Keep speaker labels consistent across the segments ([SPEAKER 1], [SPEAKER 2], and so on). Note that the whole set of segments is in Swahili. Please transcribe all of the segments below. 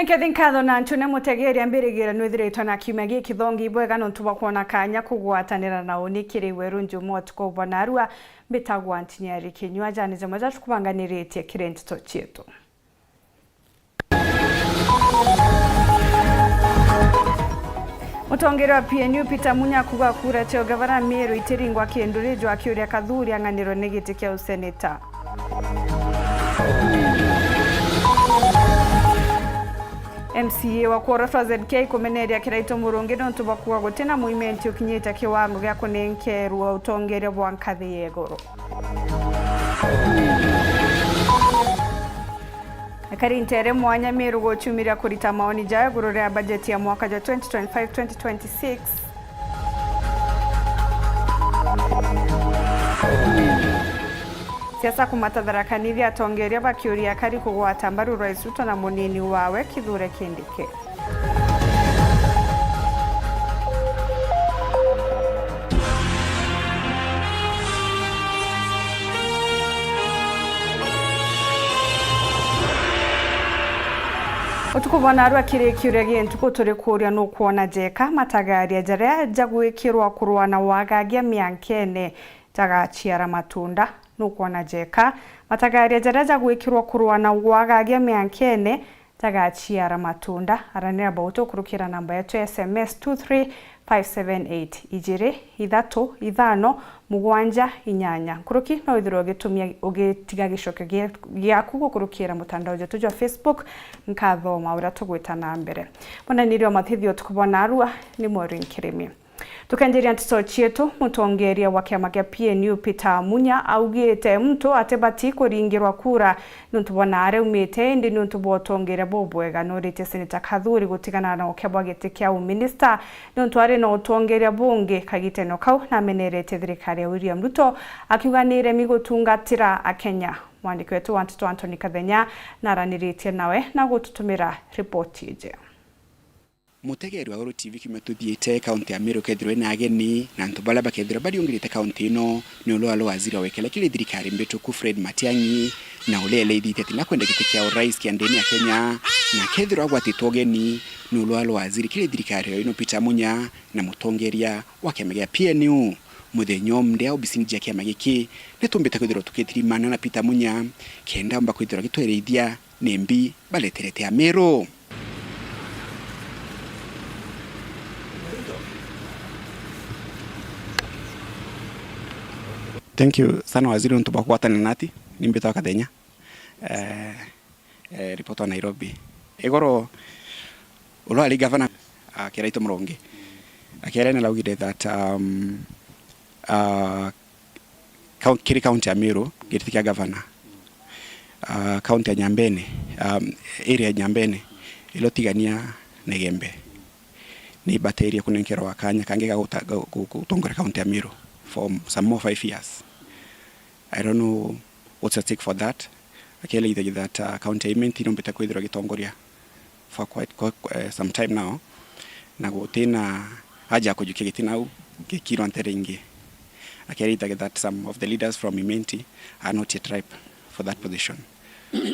[SPEAKER 1] Nkathinkatho na ntune mutegeri ambirigira nwithiritwo na kiumia giki thongi bwega nontu bwa kuona kanya kugwatanira na unikiri weru njumo tuko narua mbitagwa ntinyari kinywa jani zamaza tukubanganiritie kirentito chetu. Mutongero wa PNU Peter Munya kuga kura cheo gavana Meru itiringwa kiendurijwa akiuria kathuri anganiro negiti kia useneta. MCA wa Korofa ZK kumeneria kiraito murungi nontu bakuwa gutena muimenti ukinyita kiwango gya kunenkerwa utongere bwa nkathi yegoro. Akarintere mwanya Meru gochumiria kurita maoni jaya gurure ya bajeti ya mwaka ja 2025-2026. Siasa kumatadharakanithi atongeria bakiuria kari kugwata mbaru Rais Ruto na munini wawe Kithure Kindiki. Utukubona arwa kirekiure gentuko turi kuria no kuona jeka matagaria jaria jagwikirwa kurwana wagagia miankene jagachiara matunda no kuona jeka matagaria jaria jagwikirwa kurwana wagagia miankene jagachiara matunda aranira bauto kurukira namba yetu SMS 23578 ijire ithatu ithano mugwanja inyanya kuruki no ithiro gitumia ugitiga gicoke giaku gukurukira mutandao jetu ja Facebook nkathoma ura tugwita na mbere bona nirio mathithio tukubona arua ni Maureen Kirimi. Tukanjiria ntito chietu mutongeria wa kiama kia PNU Peter Munya augite mtu atebati kuringirwa kura nuntu bona are umite ndi nuntu botongeria bobwega norite seneta Kathuri gutigana na okebwa giti kia minister nuntu are no utongeria bunge kagiteno kau na menerete thirikari ya William Ruto akiuganire migotungatira akenya. Mwandiki wetu wa ntito Anthony Kathenya naraniritie nawe na gututumira ripoti ije.
[SPEAKER 2] Mutegeri wa Uru TV kimetuthiite kaunti ya Meru kethirwe na ageni na ntubala bakethira bari ungirite kaunti ino ni olo waziri wa wekela kile thirikari mbetuku Fred Matiang'i na ulele ithite na kwenda giti kia urais kia ndeni ya Kenya na kethirwa gwatitwo ageni ni olo waziri kile thirikari ino Peter Munya na mutongeria wa kiama gia PNU muthenyo mndia obisini ya kiama giki nitumbite kwithirwa tukithirimana na Peter Munya kenda mba kwithirwa gitwereithia nembi baleterete ya Meru. Thank you sana waziri ntu bakwatana nati nimbita Kathenya report wa Nairobi egoro ulo ali governor Kiraito Murungi akirene laugide that county ya Meru gitikia governor county ya Nyambene area ya Nyambene ilotigania Negembe ni bateria kunenkero wakanya kangeka gutongora county ya Meru for some more 5 years. I don't know what's at stake for that. Akele either that county imenti no beta kwithira gitongoria for quite some time now. Na gutena haja kujukia gitina gikiro anteringi. Akele either that some of the leaders from Imenti are not yet ripe for that position.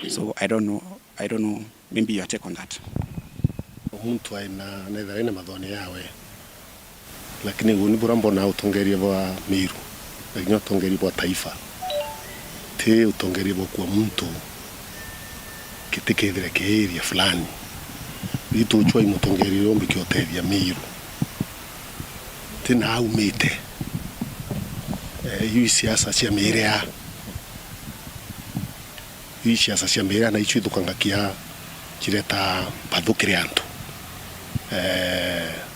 [SPEAKER 2] So I don't know. Maybe your take on that.
[SPEAKER 3] Mtu aina nether ina madhoni yawe. Lakini guni burambo na utongeria wa Meru. Lakini utongeria wa taifa. Te utongeria kwa mtu kitekethira ke area fulani. Itu chwa imutongeria ombi kiotethia Meru. Tena umete. Hii siasa cia Meru. Hii siasa cia Meru na ichu thukangakia kireta pathukire antu.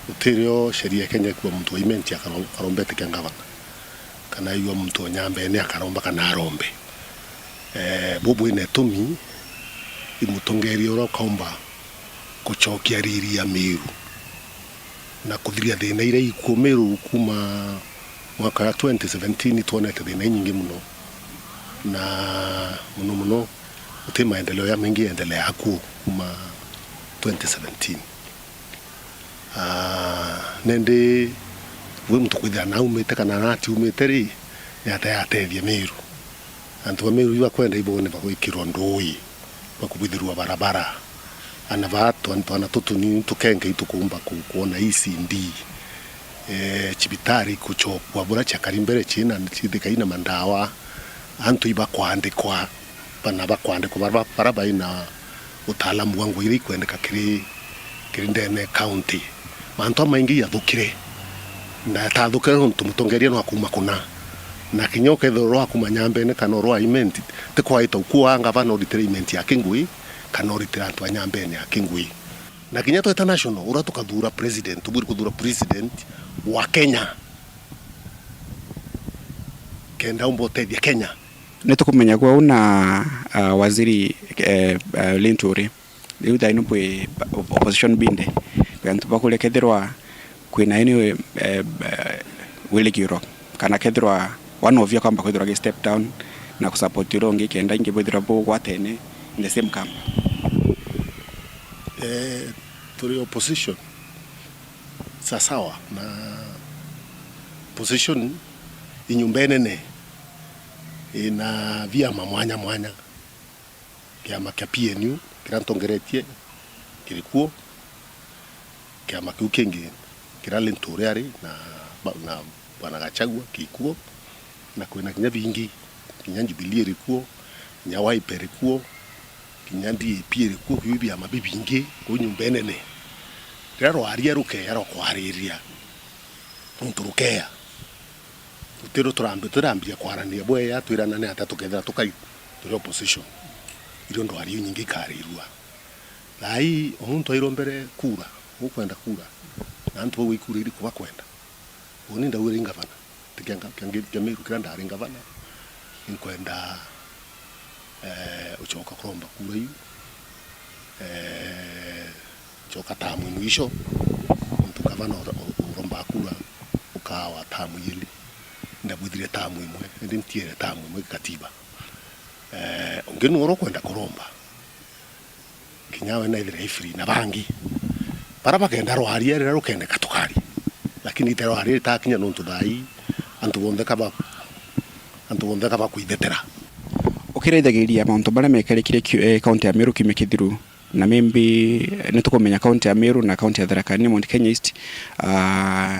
[SPEAKER 3] Utirio sheria Kenya kwa mtu wa Imenti akarombete kia gavana kana yua mtu wa Nyambene akaromba kana arombe bubu ine tumi imutongeria ura kaumba kuchokia riri ya Meru na kuthiria thina ire ikuo Meru kuma mwaka ya 2017 tuonete thina nyingi muno na muno uti maendeleo ya mengi endelea hakuo kuma 2017 nende we mtu kwithira na umete kana nati umete ri yatethia Meru antu wa Meru iwa kwenda ibone bagwikirwa ndui bakubithirwa barabara anavato antwana tutuni tukenge itukumba kuona ECD chibitari kuchopwa bura chakarimbere china chidikaina mandawa antu iba kwandikwa bana bakwandikwa baraba ina utaalamu wangu iri kwendeka kiri ndene county manto maingi yathukire na tathukire ntu mutongeria no akuma kuna na kinyoke thoro akuma Nyambene kana ro aimenti te kwaita ukuwa ngavana retirement ya Kingui kana retirement wa Nyambene ya Kingui na kinyato international ura tukathura president tuburi kuthura president wa Kenya kenda umbotedia Kenya
[SPEAKER 2] nitukumenya kwa una waziri Linturi riu thaino bwe opposition binde kwantu bakule kethirwa kwina ini wiligiro kana kethirwa one of you kamba kwithirwa step down na kusupport rongi kenda ingi bwithirwa bo gwatene in the same camp
[SPEAKER 3] turi opposition sawa na position inyumbene ina vyama mwanya kiama kia PNU kirantongeretie kilikuo kiama kiu kingi kira Linturi na bwana Gachagua kikuo na kwina kinya vingi kinya Jubilee rikuo kinya Wiper rikuo kinya DAP rikuo bibi ama bibingi ko nyumbene ne rero aria ruke yaro kwariria nturukea utero turambia kwarania bweya twirana ne atatu kethera tukai turi opposition irio ndo ari nyingi karirua lai omuntu airombere kura ukwenda kura na antu we kura iri kuba kwenda oni ndawire ngavana tikenga kyangiru kiranda ari ngavana inkwenda uchoka kuromba kura yu choka tamu mwisho mtu gavana uromba kura ukawa tamu yili ndabudire tamu imwe ndimtiere tamu imwe katiba ongenu oro kwenda kuromba kinyawe na ile free na bangi para bakenda rwari era rukende katukari lakini itero ari takinya nontu dai antu bonde kaba kuidetera
[SPEAKER 2] ukireithagiria mauntu bara mekarikire county ya Meru kimekithiru na maybe nitukumenya county ya Meru na county ya Tharaka Nithi Mount Kenya East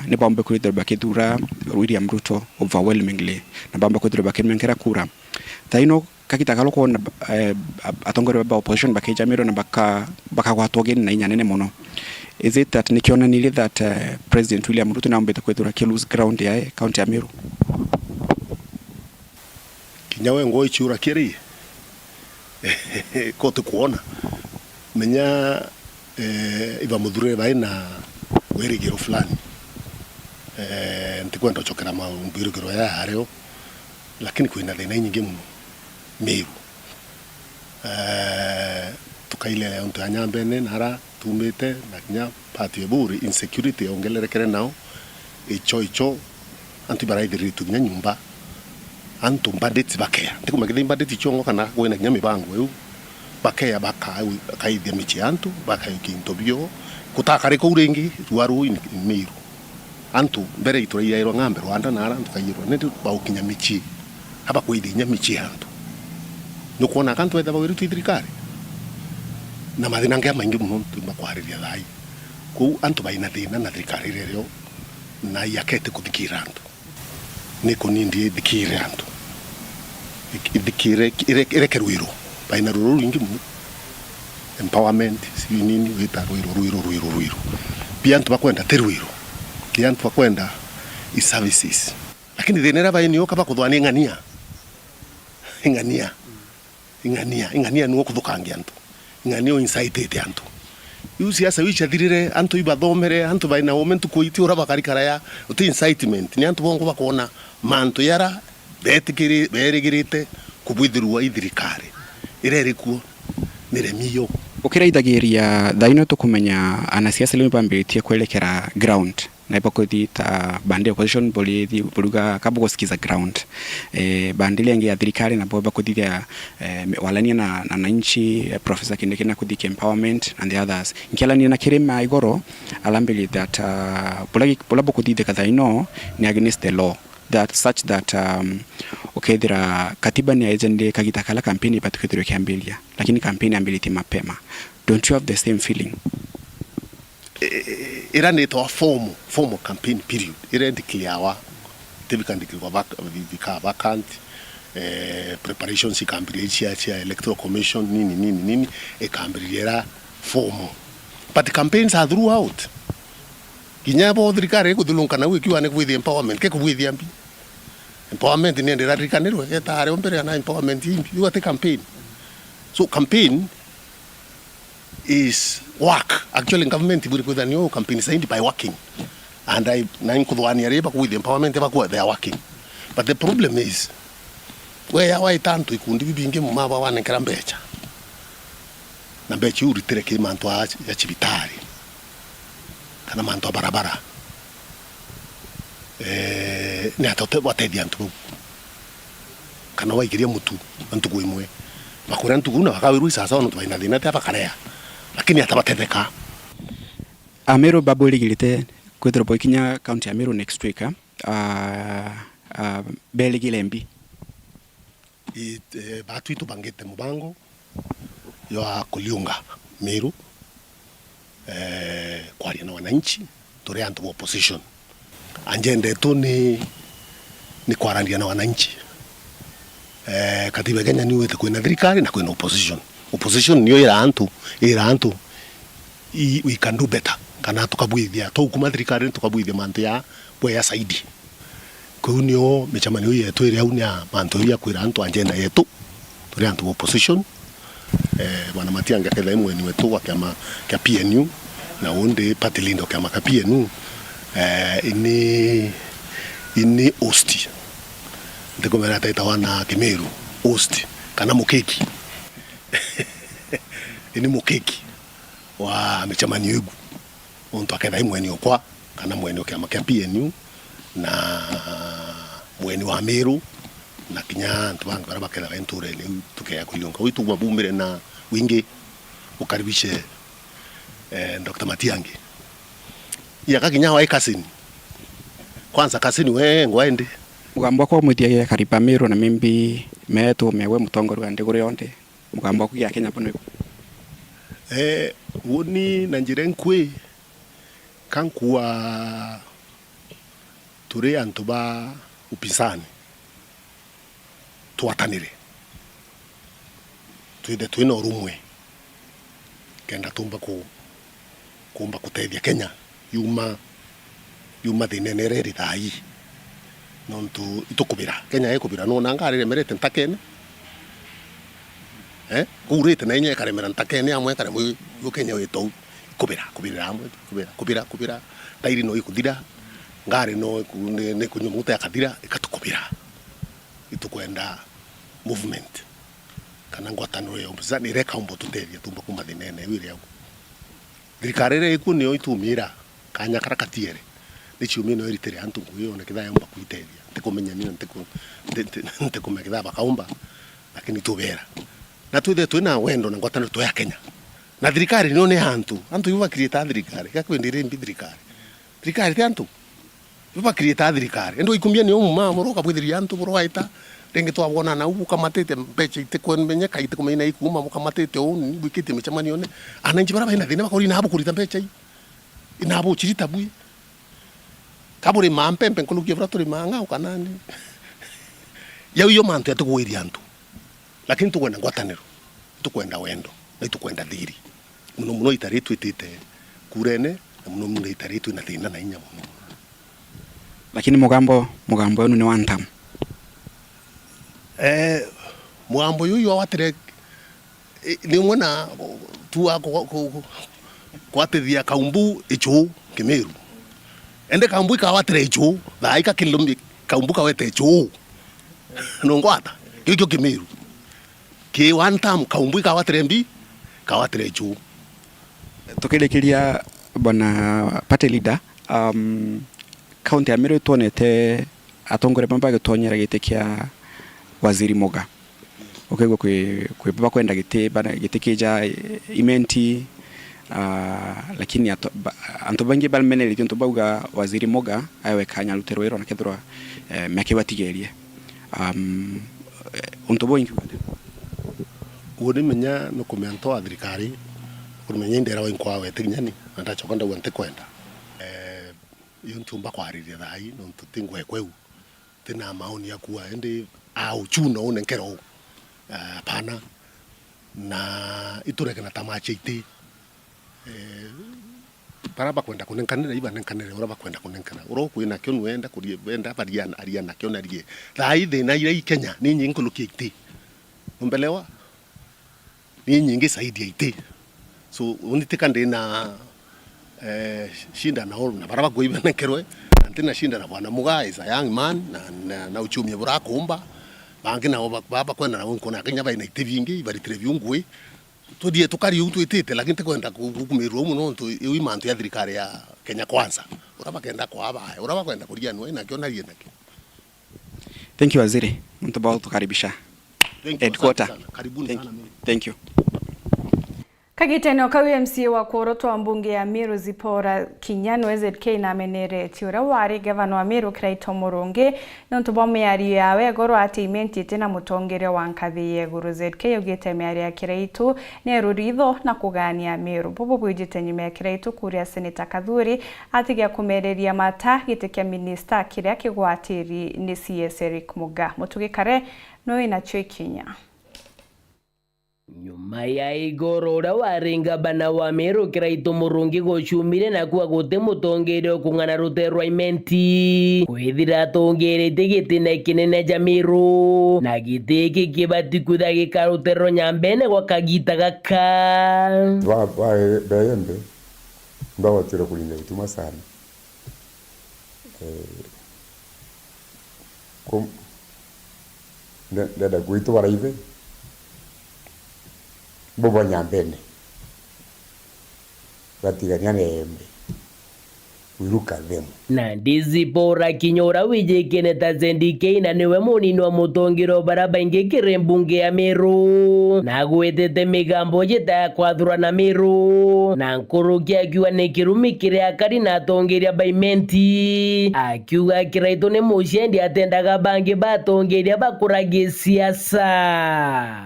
[SPEAKER 2] ni bombe kwithira bakithura William Ruto overwhelmingly na bombe kwithira bakimenkera kura taino kakitaka kuona atongore ba opposition bakija Meru na bakagwatwo geni na inya nene muno. Is it that nikionanire that President William Ruto na mbete kwithira ki lose ground ya county ya Meru
[SPEAKER 3] kinyawe ngoi chura kiri kote kuona menya iba mudhure baina werigiro fulani ntikwenda chokera mbirigiro ya areo lakini kuina thina nyingi muno Meru tukaile onto Nyambene nara tumete na kinya pati eburi insecurity ongererekere nao icho antu baraithiri tunya nyumba antu bandits bakea ndikumagithe bandits chongo kana kwena kinya mibango eu bakea bakaithia michi antu bakaikinto bio kutakare ko urengi ruaru Meru antu mbere ituraia iro ngambe Rwanda nara antu kayiro netu baukinya michi haba kwithia michi antu nukuona kantu etha bawiru twithirikari na mathina ngia maingi muno tumakwariria thai ku antu baina thina na thirikari rero na yakete kuthikira antu niko nindi thikire antu thikire irekerwiro baina ruru rungi muno empowerment si nini wita ruiro pia antu bakwenda terwiro pia antu bakwenda services lakini thenera baini yoka bakuthwani ingania nuo kuthukangia antu ingania incite antu yu siasa wicha thirire antu ibathomere antu baina moment kuiti ura bakarikara ya uti incitement ni antu bongo bakona mantu yara betigirite kubwithirwa ithirikari irerikuo niremiyo
[SPEAKER 2] ukireithagiria thaino tukumenya anasiasa leo bambitie kwelekera ground na ipokuthi ta bande opposition bolithi buruga kabugo skiza ground bandile ngi ya thirikari na boba kuthithia walania na nanchi Professor Kindiki na kuthike empowerment and the others nkialania na kirima igoro alambili that bulabo kuthithia thaino ni against the law that such that ukethira katiba ni agenda kagita kala campaign patukethiro kiambilia lakini campaign ambiliti mapema. Don't you have the same feeling?
[SPEAKER 3] Ira ni to formal campaign period. Ira ndikiliawa tebikandikirwa vacant preparations ikambilia chia electoral commission nini ikambilia formal. But the campaigns are throughout. Kinyabo thirikari kuthulunkana wikiwa ne with empowerment ke kuwithi ambi. Empowerment ni ndira thirikanirwe etare ombere na empowerment imbi you got campaign. So campaign is work. Actually government will put a new campaign signed by working. And I nine kudwani areba with empowerment they are working. But the problem is where I tanto ikundi bibinge mu maba wana nkerambecha. Na bechi uritere ke manto ya chibitari. Kana manto barabara. Ni atote watedia ntu. Kana waigiria mutu antu kuimwe. Makura ntu kuna wakawiru sasa ono twaina dina te abakarea. Lakini atabatetheka.
[SPEAKER 2] Amero baboli gilite kwethro boikinya county Amero next week beli gilembi.
[SPEAKER 3] Batu itu bangete mubango yo kuliunga Meru kwaria na wananchi tore antu opposition anjende tu ni kwarandia na wananchi katiba Kenya ni wete kwena thirikari na kwena opposition niyo ira antu we can do better kana tukabwithia to kuma thirikari tukabwithia mantu ya boya saidi kunio mechamanio yetu ire unia mantu ya kwira antu anjenda yetu tore antu opposition bwana Matiang'i ketha imwe ni wetu wa kiama kia PNU na unde party lindo kiama kia PNU ini hosti ndiko mera taita wana Kimeru hosti kana mukeki ini mukeki wa mechamanio egu onto aketha imwe ni okwa kana mwene kiama kia PNU na mwene wa Meru na kinya ntubanga barabakela venture ni tukea kulionga witu mabumire na wingi ukaribishe Dr. Matiang'i ya kinya wa kasini kwanza kasini we ngwaende
[SPEAKER 2] mugambo kwa muthia kariba Meru na mimbi meto mewe mutongori wa ndigure yonde mugambo ku ya Kenya pono
[SPEAKER 3] woni na njirenkwe kankuwa ture antuba upisani tuatanire tuide tuina urumwe kenda tumba kumba kutethia Kenya yuma thinenere thai nontu itukubira Kenya ekubira no nangarire merete ntakene kurite na inye karemera ntakene amwe kare mu Kenya wetu kubira amwe kubira tairi no ikuthira ngare no ne kunyumuta yakadira ikatukubira itukwenda movement kana ngwataniro yo mzani reka umbo tuteria tumba kuma thinene wire yao thirikarire ikunio itumira kanya karakatiere nichumi no eritere antu kuyo ne kidha yomba kuiteria tikumenya nini ntikumenya bakaumba lakini tubera na tuithe twina wendo na ngwataniro to ya Kenya na thirikari no ne antu yuva create thirikari gakwendire mbi thirikari te antu yuva create thirikari endo ikumbia ni umma moroka bwithiria antu borwaita renge twabona na ubu kamatete mbeche itekwemenya kaite kumeina ikuma mukamatete oni bwikite mechamani one ananji bara baina thina bakori na habu kurita mbeche inabo chirita bui kaburi mampempe nkulukia fratori manga ukanani yo mantu yatugwiri antu lakini tukwenda ngwataniro tukwenda wendo na tukwenda thiri muno itaritu itite kurene na muno itaritu na thina na inya muno
[SPEAKER 2] lakini mugambo wenu ni one time
[SPEAKER 3] mugambo yuyu awatire ni mwana tuwa kwatethia kaumbu ichu Kimeru ende kaumbu ikawatire ichu thaika kilombi kaumbu kawete ichu nongwata kikyo Kimeru ki one time kaumbu ikawatire mbi kawatire ichu
[SPEAKER 2] tukilekeria bwana party leader county ya Meru tuonete atongore pamba gitonyera gite kia Waziri Moga okego kwe baba kwenda gite kija imenti lakini anto bangi balmeneli nto bauga Waziri Moga awe kanya lutero ero na kethwa meke batigerie unto boingi
[SPEAKER 3] uri menya no komento adrikari uri menya ndera wa inkwa we tinyani nda chokonda wante kwenda yuntumba kwa riri thai no tutingwe kweu tina maoni yakuwa ende au chuno unenkero pana na itureke na tamache ite para bakwenda kunenkanira iba nenkanira ora bakwenda kunenkana uro kuina kyo nuenda kurie benda bariana ariana kyo narie thai de na ire Kenya ni nyingi luki ite umbelewa ni nyingi saidi ite so unitikande na shinda na oro na para bakuiba nenkerwe antina shinda na bwana mugai za young man na uchumi bura kumba bangi na baba kwenda na wonko na Kenya baina ite vingi bari treviungwe tudie tukari utu itete lakini tekwenda kukumirwo muno ntu iwi mantu ya thirikari ya Kenya Kwanza uraba kenda kwa aba uraba kwenda kuria nwe na kiona rie nake.
[SPEAKER 2] Thank you waziri mtu bao tukaribisha headquarter.
[SPEAKER 3] Karibuni sana.
[SPEAKER 2] Thank you.
[SPEAKER 1] Kagiteno kawi MCA wa Koroto wa mbunge ya Meru Zipora Kinyano ZK na menere tiura wari gavana wa Meru Kiraito Murungi nontu bomyari yawe goro ati imenti tena mutongere wa nkathiye guru ZK ugite myari ya Kiraito ne ruritho na kugania Meru bobo bwijite nyuma ya Kiraito kuria seneta Kathuri atigia kumereria mata gitekia minister kiria kigwatiri ni CS Eric Muga mutugikare no inacho ikinya.
[SPEAKER 4] Nyuma ya igoro ura waringa bana wa Meru Kiraito Murungi gochumire na kuwa gote mutongere okung'ana ruterwa imenti kwithira atongerete gitine kinene ja Meru na gitiki kibatikutha gikaruterwa nyambene gwa kagita gaka
[SPEAKER 5] bayembe ndawatira kulinda bituma sana ndada kuito baraive bobo nyambene batigania embe wiruka themu
[SPEAKER 4] na Zipora Kinyora wijekene tazendike na niwe munini wa mutongero baraba ingekire mbunge ya Meru na gwetete migambo jeta kwathura na Meru na nkurukia akiwa ne kirumi kire akari na atongeria baimenti akiuga Kiraito ne mushendi atendaga bange batongeria bakuragie siasa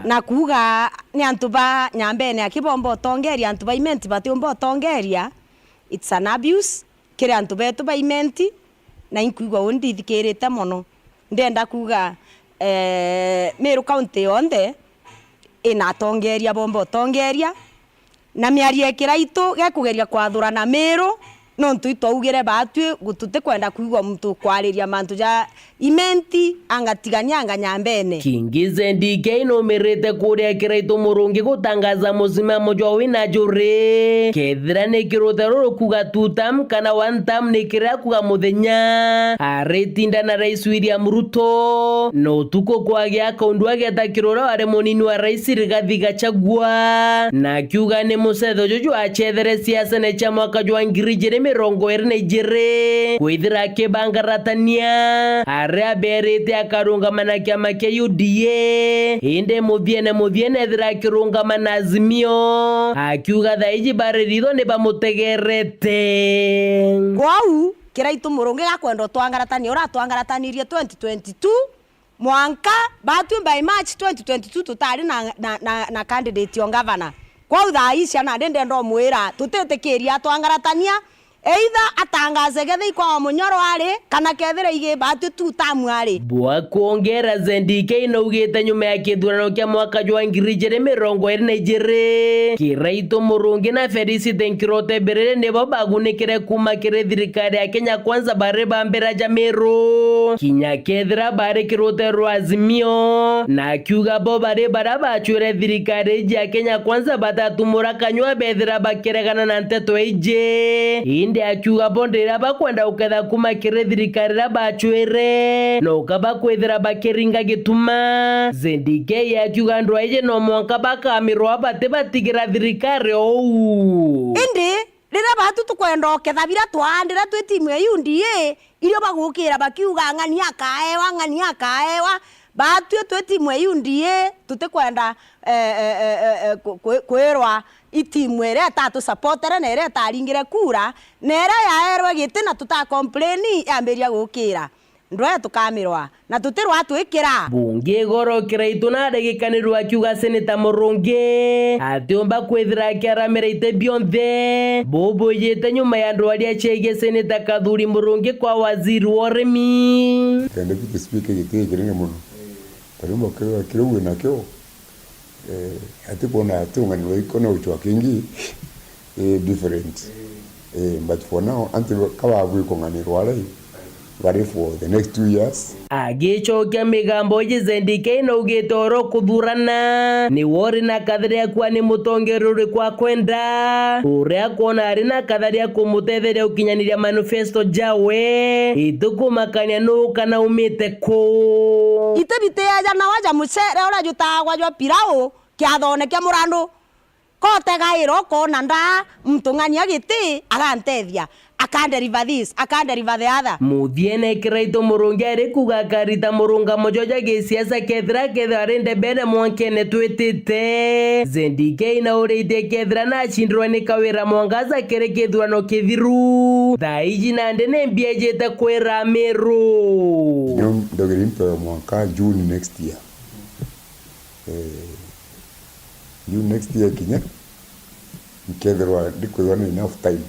[SPEAKER 6] na kuga ni antuba nyambene akibombo tongeria antuba imenti batombo tongeria it's an abuse kire antu betu baimenti na inkuigwa undi thikirite mono ndenda kuga Meru county yonde ina tongeria bombo tongeria na miarie Kiraito gekugeria kwathurana Meru no ntu itougire batwe gutute kwenda kuigwa mtu kwariria mantu ja imenti angatigania anganyambene
[SPEAKER 4] Kingize ndike no merete kuria Kiraito Murungi gutangaza musimamo jwa wina jure kethira ne kirotero kuga tutam kana wantam ne kira kuga muthenya aretinda na rais William Ruto no tuko kwagia kaundu ageta kirora are munini wa rais Rigathi Gachagua na kiuga ne musetho jojo achethere siasa ne chama kajwa ngirije mirongo erne jire kwithira kebangaratania area berete akarungamana kiama kia UDA inde muviene thira kirungamana Azimio akiuga thaiji bareritho ne bamutegerete
[SPEAKER 6] kwau Kiraito Murungi gakwenda twangaratania ora twangaratanirie 2022 mwanka batu by March 2022 tutari na candidate on governor kwau thaisha na ndendo mwira tutetekeria twangaratania either atangaze gethe kwa munyoro ari kana kethira ige batu tutamu ari
[SPEAKER 4] bwa kuongera zendike no ugite nyuma ya kithurano kia mwaka jwa ngirije mirongo erne jire Kiraito Murungi na Felicity Kirote berere nebo bagunikire kuma kire thirikari ya Kenya Kwanza bare bambera ja Meru kinya kethira bare Kirote rwa Azimio na kiuga bo bare baraba chure thirikari ya Kenya Kwanza batatumura kanywa bethira bakiregana na nteto eje inde akiuga bondera bakwenda uketha kuma kire thirikari ra bachwere no kaba kwethira bakiringa gituma zendike ya kiuga ndwa ije no mwanka bakamirwa bate batigira thirikari ou
[SPEAKER 6] indi rira batu tukwenda uketha bira twandira twi timu ya UDA irio bagukira bakiuga ng'ania kaewa batu twi timu ya UDA tutikwenda kwirwa itimu ere tatu supportere na ere taringire kura na ere yaerwe gite na tuta complain amberia gukira ndwe tukamirwa na tutirwa twikira
[SPEAKER 4] bunge gorokira ituna ndagikanirwa akiuga seneta Murungi atiomba kwithira kiaramirite bionthe boboyete nyuma ya ndwari achege seneta Kathuri Murungi kwa waziri wa urimi
[SPEAKER 5] kende ku speaker gitege muno tarimo kiruwe nakyo ati bona atunganirwa ikono uchwa kingi different but for now until kababu konganirwa rai ready for the next 2 years
[SPEAKER 4] agichokia migambo yizendike inaugitoro kuthurana ni wori na katharia kwa ni mutongeruri kwa kwenda uria kuona ari na katharia kumutetheria ukinyaniria manifesto jawe itukumakania no kana umite ku
[SPEAKER 6] itebite ya na waja mucere ora jutagwa jwa pirao kiathone kia murandu kote gairo kona nda mtungania giti arantethia akanderiva this akanderiva the other
[SPEAKER 4] muthiene kiraito Murungi ari kuga karita murunga mojoja gisiasa kethra arinde bene mwankene twitite zendike ina urite kethra na chindrwa ni kawira mwangaza kere kethurano kithiru thaiji na ndene mbiejete kwira miru
[SPEAKER 5] ndogirimpe mwaka June next year June next year kinya kethra dikuwa na enough time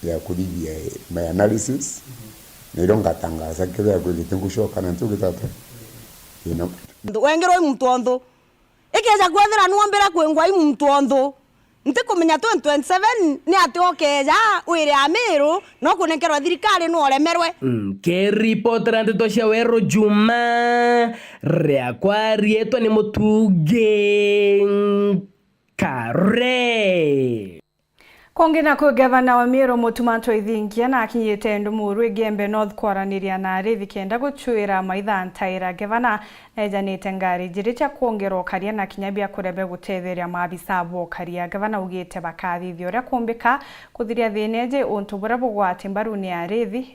[SPEAKER 5] ya kudibia my analysis nironga tangaza kile ya kulitingushoka na ntuki tata
[SPEAKER 6] wengero mtu ondo ikeja kwethira nuombera kwengwa mtu ondo ntikumenya 2027 ni ati okeja wire amiru no kunekerwa thirikari no olemerwe
[SPEAKER 4] ke report rando cia wero Juma ria kwa rieto ni mutuge kare
[SPEAKER 1] Kongina kwa gavana wa Meru Mutumanto Ithingia na akinyite Ndumuru Gembe North kwaraniria na Rivi kenda guchuira maitha ntaira gavana nejanite ngari jiricha kuongerwo karia na kinyabia kurebe gutetheria maabisa bo karia gavana ugite bakathithio ria kumbika kuthiria thineje untu bura bugwate mbaruni ya Rivi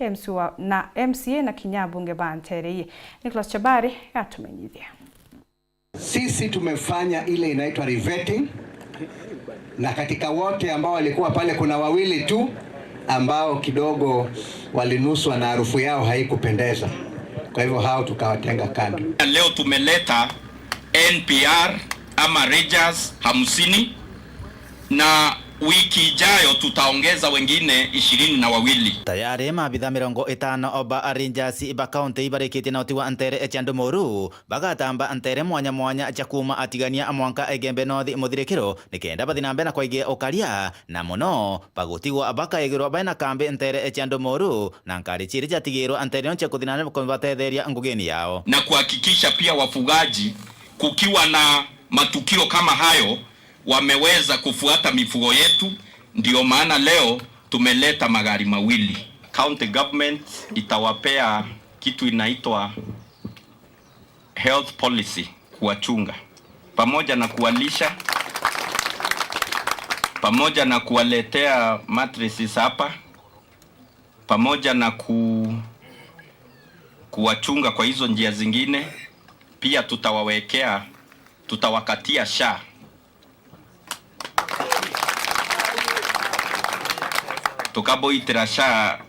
[SPEAKER 1] MCA na kinyabunge banterei Nicholas Chabari atumenyithia.
[SPEAKER 7] Sisi tumefanya ile inaitwa revetting na katika wote ambao walikuwa pale kuna wawili tu ambao kidogo walinuswa na harufu yao haikupendeza. Kwa hivyo hao tukawatenga kando.
[SPEAKER 8] Leo tumeleta NPR ama Rangers 50 na wiki ijayo tutaongeza wengine 22.
[SPEAKER 9] Tayari maabitha 50 oba Rangers iba county ibarikite na utiwa Antere Echandumuru bagatamba Antere mwanya mwanya chakuma atigania amwanka Egembe North muthirikiro nikenda bathinambe na kwaigia ukaria na muno bagutiwa abaka egirwa baina kambe Antere Echandumuru na nkari chiri chatigirwo Antere nche kuthinana kubatetheria ngugeni yao
[SPEAKER 8] na kuhakikisha pia wafugaji kukiwa na matukio kama hayo wameweza kufuata mifugo yetu. Ndio maana leo tumeleta magari mawili. County government itawapea kitu inaitwa health policy kuwachunga, pamoja na kuwalisha, pamoja na kuwaletea mattresses hapa, pamoja na kuwachunga kwa hizo njia zingine. Pia tutawakatia SHA. Tukaboitira SHA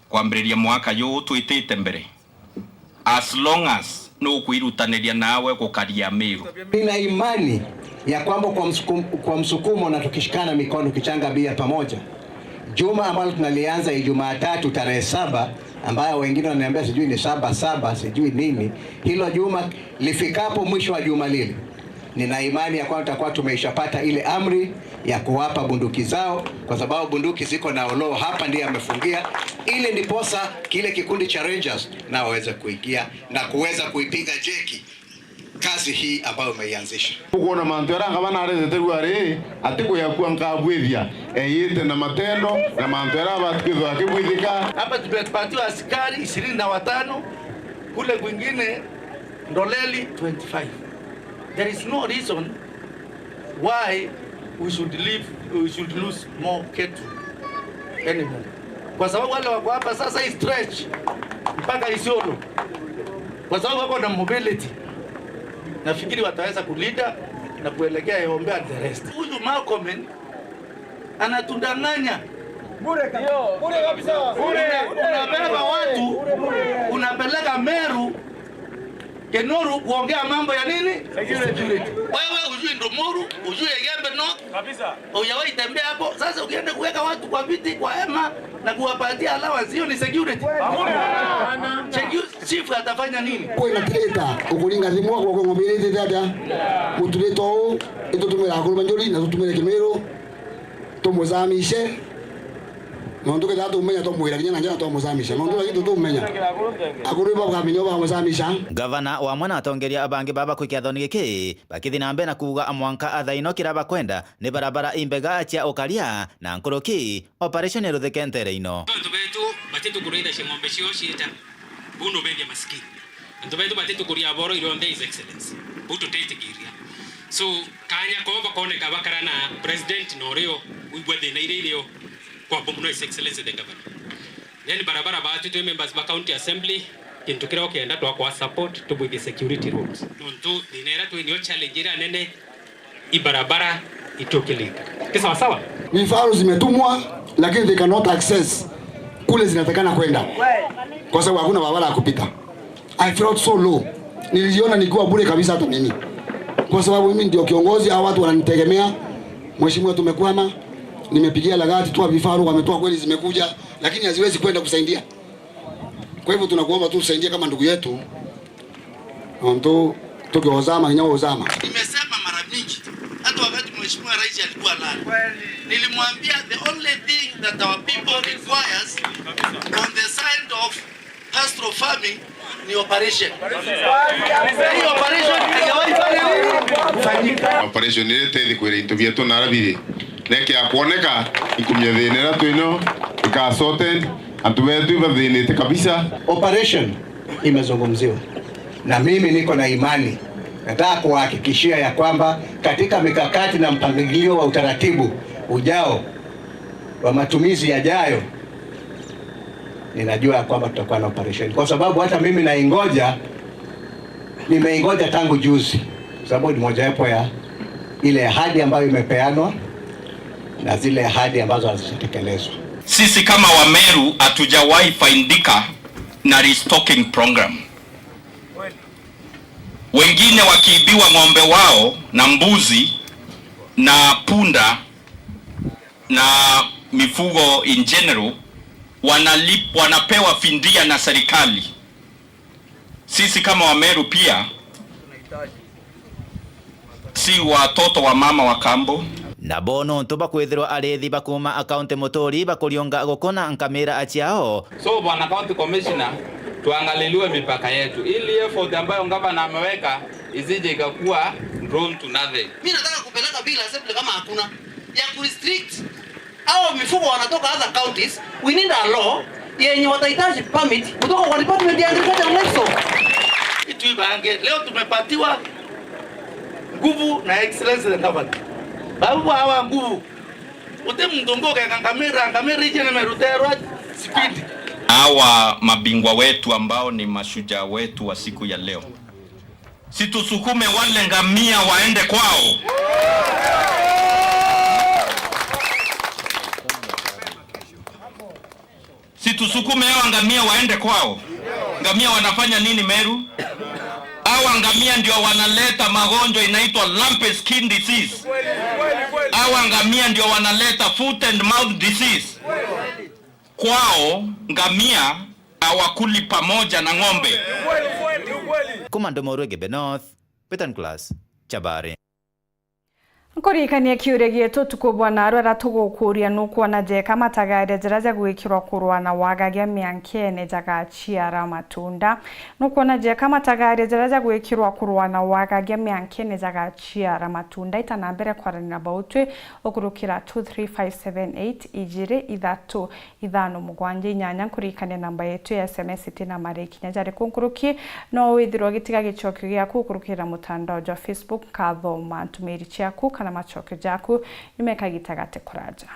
[SPEAKER 8] kwambĩrĩria mwaka yu twitite mbere as long as no kuirutaniria nawe gukaria Meru.
[SPEAKER 7] Nina imani ya kwamba kwa msukumo na tukishikana mikono kichanga bia pamoja, juma ambalo tunalianza Jumatatu tarehe 7 ambayo wengine wananiambia sijui ni 7 sijui nini, hilo juma lifikapo mwisho wa juma lile, nina imani ya kwamba tutakuwa tumeishapata ile amri ya kuwapa bunduki zao, kwa sababu bunduki ziko na Oloo hapa ndiye amefungia, ili ndiposa kile kikundi cha Rangers na waweze kuingia na kuweza kuipiga jeki kazi hii ambayo umeianzisha.
[SPEAKER 3] Kuona mantera ngabana arezeteru are atiko yakuwa ngabwithia eyite na matendo na mantera batikizwa kibwithika.
[SPEAKER 10] Hapa tumepatiwa askari 25 kule kwingine Ndoleli 25. There is no reason why we should lose more cattle anymore. Kwa sababu wale wako hapa sasa hii stretch mpaka Isiolo, kwa sababu wako na mobility, nafikiri wataweza kulinda na kuelekea Yombe and the rest. Huyu Malcolm anatundanganya bure kabisa, bure kabisa, unabeba watu wa Meru Kenoru kuongea mambo ya nini? Security. Wewe ujui Ndomoru, ujui Egembe North. Kabisa. Hujawahi tembea hapo. Sasa ukienda kuweka watu kwa viti, kwa hema na kuwapatia allowance, hiyo ni security. Hamna. Chief atafanya nini?
[SPEAKER 11] Kwa inatileta ukulinga thimwa kwa ngombe dada. Mutuleto ito tumela akulu manjori na tutumele Kimero. Tumuzamishe. Nondoke datu umenya to mwira kinyana njana to muzamisha. Nondoke kitu to umenya. Akuru baba kaminyo ba muzamisha.
[SPEAKER 9] Gavana wa mwana atongeria abangi baba kuikia thoni giki bakithi na mbe na kuga amwanka athaino kiraba kwenda ni barabara imbega acha okaria na nkoroki operation eruthike ntereino.
[SPEAKER 12] Antu betu batitu kureitha ng'ombe cio ciita buno bendia maskini. Antu betu batitu kuria boro ironde his excellence. Buto tetigiria. So kanya koba kone kabakara na president norio uigwethe na irio kwa bomuno his excellence the governor. Then barabara batu tu members ba county assembly kintukira okienda twa kwa support to bwige security roads. Nontu dinera tu inyo challenge ira nene ibarabara itokilika. Kisa sawa?
[SPEAKER 11] Vifaru zimetumwa lakini they cannot access kule zinatakana kwenda. Kwa sababu hakuna barabara ya kupita. I felt so low. Nilijiona nikiwa bure kabisa hata mimi. Kwa sababu mimi ndio kiongozi, hao watu wananitegemea. Mheshimiwa, tumekwama. Nimepigia lagati tu vifaru wametoa kweli zimekuja lakini haziwezi kwenda kusaidia. Kwa hivyo tunakuomba tu usaidie kama ndugu yetu. Ndio tukiozama nyao uzama.
[SPEAKER 10] Nimesema mara mingi hata wakati Mheshimiwa Rais alikuwa ndani. Nilimwambia the only thing that our people requires on the side of pastoral farming ni operation. Hii operation haijawahi fanyika.
[SPEAKER 13] Operation ile tedi kwere intobia to narabiri. Neke akuoneka ikumya thenera twino ikasoten antubetu badhinite kabisa.
[SPEAKER 7] Operation imezungumziwa na mimi niko na imani, nataka kuhakikishia ya kwamba katika mikakati na mpangilio wa utaratibu ujao wa matumizi yajayo, ninajua kwamba tutakuwa na operation, kwa sababu hata mimi nimeingoja tangu juzi, sababu ni mojawapo ya ile ahadi ambayo imepeanwa na zile ahadi ambazo hazijatekelezwa.
[SPEAKER 8] Sisi kama Wameru hatujawahi faindika na restocking program. Wengine wakiibiwa ng'ombe wao na mbuzi na punda na mifugo in general wanapewa findia na serikali. Sisi kama Wameru pia si watoto wa mama wa kambo.
[SPEAKER 9] Na bono ntuba kwithirwa arithi bakuma akaunti mutori bakurionga gukona nkamira achiao.
[SPEAKER 12] So bwana county commissioner, tuangaliliwe mipaka yetu ili effort ambayo gavana ameweka isije ikakuwa drawn to nothing.
[SPEAKER 10] Mimi nataka kupeleka bila assembly kama hakuna ya ku restrict au mifugo wanatoka other counties. We need a law yenye watahitaji permit kutoka kwa department ya agriculture and livestock. Itu ibange leo tumepatiwa nguvu na excellence the government. Babu hawa nguvu ute mdongoka kamera hiyo na meruterwa speed.
[SPEAKER 8] Hawa mabingwa wetu ambao ni mashujaa wetu wa siku ya leo, situsukume wale ngamia waende kwao. Situsukume hawa ngamia waende kwao. Ngamia wanafanya nini Meru? Hawa ngamia ndio wanaleta magonjwa inaitwa lumpy skin disease. Hawa ngamia ndio wanaleta foot and mouth disease. Kwao ngamia hawakuli pamoja na ng'ombe.
[SPEAKER 9] Komando Morwege Benoth, Petan Class, Chabari.
[SPEAKER 1] Nkurikania kiure gitu tukubwana arwara tugukuria nukuona jeka matagare jiraja gwikirwa kurwana wagagia miankene jaga chiara matunda nukuona jeka matagare jiraja gwikirwa kurwana wagagia miankene jaga chiara matunda itana mbere kwaranira bautwe okurukira 23578 ijire ithatu ithano mugwanje nyanya nkurikania namba yetu ya SMS itina marekinya jare kunkuruki no withirwa gitiga gichokyo gyaku kurukira mutandao wa Facebook kathoma ntumiri chiaku na machoke jaku nimekagitagate kuraja.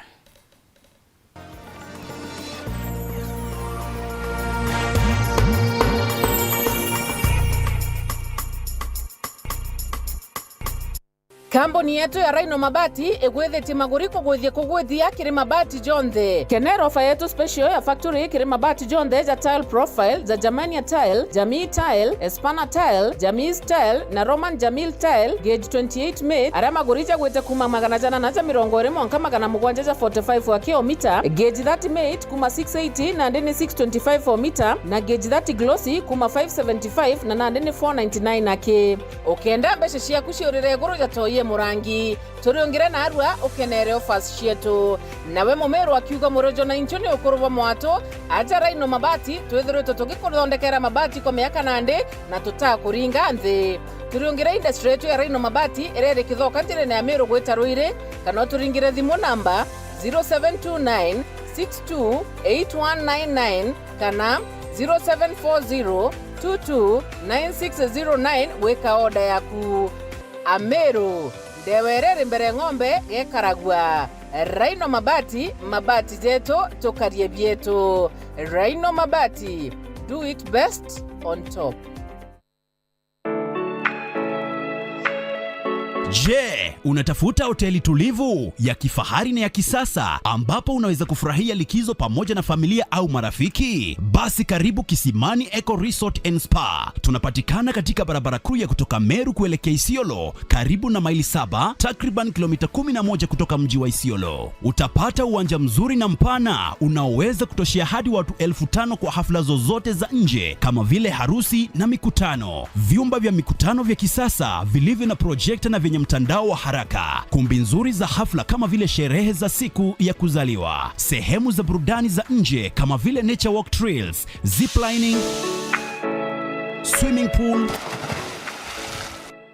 [SPEAKER 14] kambuni yetu ya Rhino Mabati igwithiti maguriko gwithie kugwithia kiri mabati jonthe. Kenero ofa yetu special ya factory kiri mabati jonthe za tile profile za Germania tile, Jamii tile, Espana tile, Jamii tile na Roman Jamil tile gauge 28 made ara maguricha gwite kuma 720 mwanka 745 wa kilomita, gauge 30 made kuma 680 na ndini 625 for meter na gauge 30 glossy kuma 575 na ndini 499 ake. Okenda mbeshe cia kuciurire guru jatoye murangi turiongire na arua ukenere offers cietu nawe mumeru akiuga murojo na inchoni ukuruva mwato aja Rhino Mabati twithirwe tutugikuthondekera mabati kwa miaka nande na tutakuringa nthi. Turiongire industry yetu ya Rhino Mabati irere kithoka njire na Meru gwita Ruire kana turingire thimu namba 0729 628199 kana 0740 229609 weka order yaku. Ameru ndewerere mbere ng'ombe gekaragwa. Rhino Mabati, mabati zetu tukarie bietu. Rhino Mabati, do it best on top.
[SPEAKER 15] Je, unatafuta hoteli tulivu ya kifahari na ya kisasa ambapo unaweza kufurahia likizo pamoja na familia au marafiki? Basi karibu Kisimani Eco Resort and Spa. Tunapatikana katika barabara kuu ya kutoka Meru kuelekea Isiolo, karibu na maili 7, takriban kilomita 11 kutoka mji wa Isiolo. Utapata uwanja mzuri na mpana unaoweza kutoshea hadi watu 5,000 kwa hafla zozote za nje kama vile harusi na mikutano. Vyumba vya mikutano vya kisasa vilivyo na projector na vyenye mtandao wa haraka, kumbi nzuri za hafla kama vile sherehe za siku ya kuzaliwa, sehemu za burudani za nje kama vile nature walk trails, ziplining, swimming pool,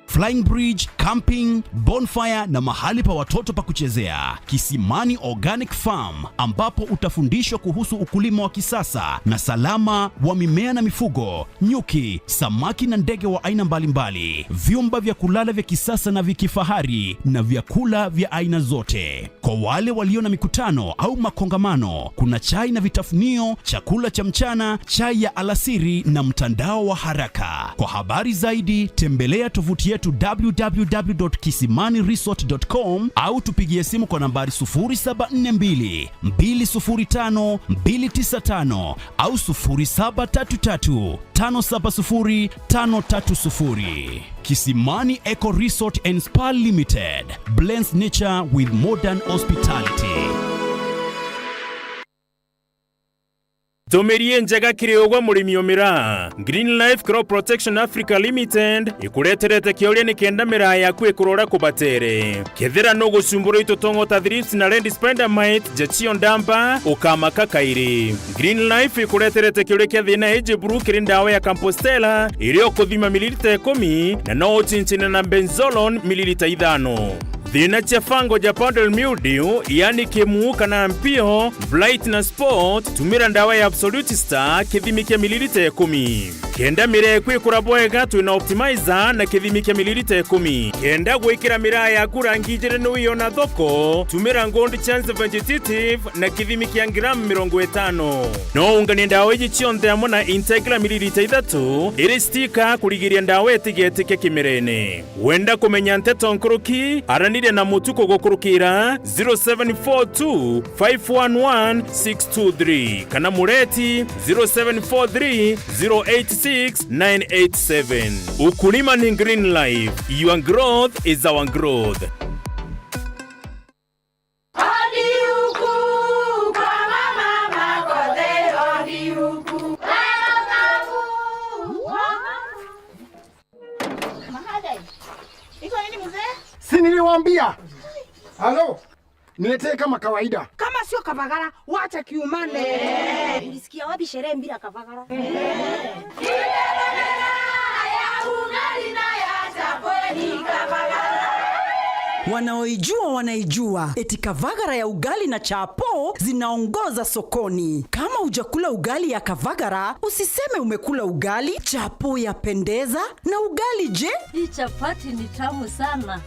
[SPEAKER 15] flying bridge, camping, bonfire na mahali pa watoto pa kuchezea. Kisimani Organic Farm ambapo utafundishwa kuhusu ukulima wa kisasa na salama wa mimea na mifugo, nyuki, samaki na ndege wa aina mbalimbali. Vyumba vya kulala vya kisasa na vya kifahari na vyakula vya aina zote. Kwa wale walio na mikutano au makongamano, kuna chai na vitafunio, chakula cha mchana, chai ya alasiri na mtandao wa haraka. Kwa habari zaidi tembelea tovuti yetu www.kisimaniresort.com au tupigie simu kwa nambari 0742 205 295 au 0733 570 530. Kisimani Eco Resort and Spa Limited blends nature with modern hospitality.
[SPEAKER 16] Tomerie njaga kiriogwa murimi omira. Green Life Crop Protection Africa Limited ikureterete kioria ni kenda mira yaku ikurora kubatere. Kethera no gucumbura itotongo ta thrips na red spider mite jachio ndamba ukamaka kairi. Green Life ikureterete kioria kia thina ejeburu kiri ndawa ya Compostela irio kuthima mililita 10 na no chinchina na benzolone mililita 5. Thina cha fango ja powdery mildew yani kemu kana mpio, blight na spot, tumira ndawa ya Absolute Star kithimi kia mililita 10. Kenda mire kwikura bwega twina optimizer na kithimi kia mililita 10. Kenda gwikira mira ya kurangijire no yona thoko, tumira Gold Chance Vegetative na kithimi kia gram 50. No ungani ndawa iji chionde amo na Integra mililita 3 iri stika kurigiria ndawa etigete kimirene. Wenda kumenya nteto nkuruki aranire na mutuko gokurukira 0742 511 623 kana mureti 0743 086 987. Ukulima ni Green Life. Your growth is our growth.
[SPEAKER 11] Si niliwaambia? Halo? Niletee kama kawaida.
[SPEAKER 17] Kama sio Kavagara, wacha kiumane. Ulisikia wapi sherehe bila Kavagara?
[SPEAKER 18] Wanaoijua wanaijua. Eti Kavagara ya ugali na chapo zinaongoza sokoni. Kama hujakula ugali ya Kavagara, usiseme umekula ugali. Chapo yapendeza na ugali je?
[SPEAKER 19] Hii chapati ni tamu sana.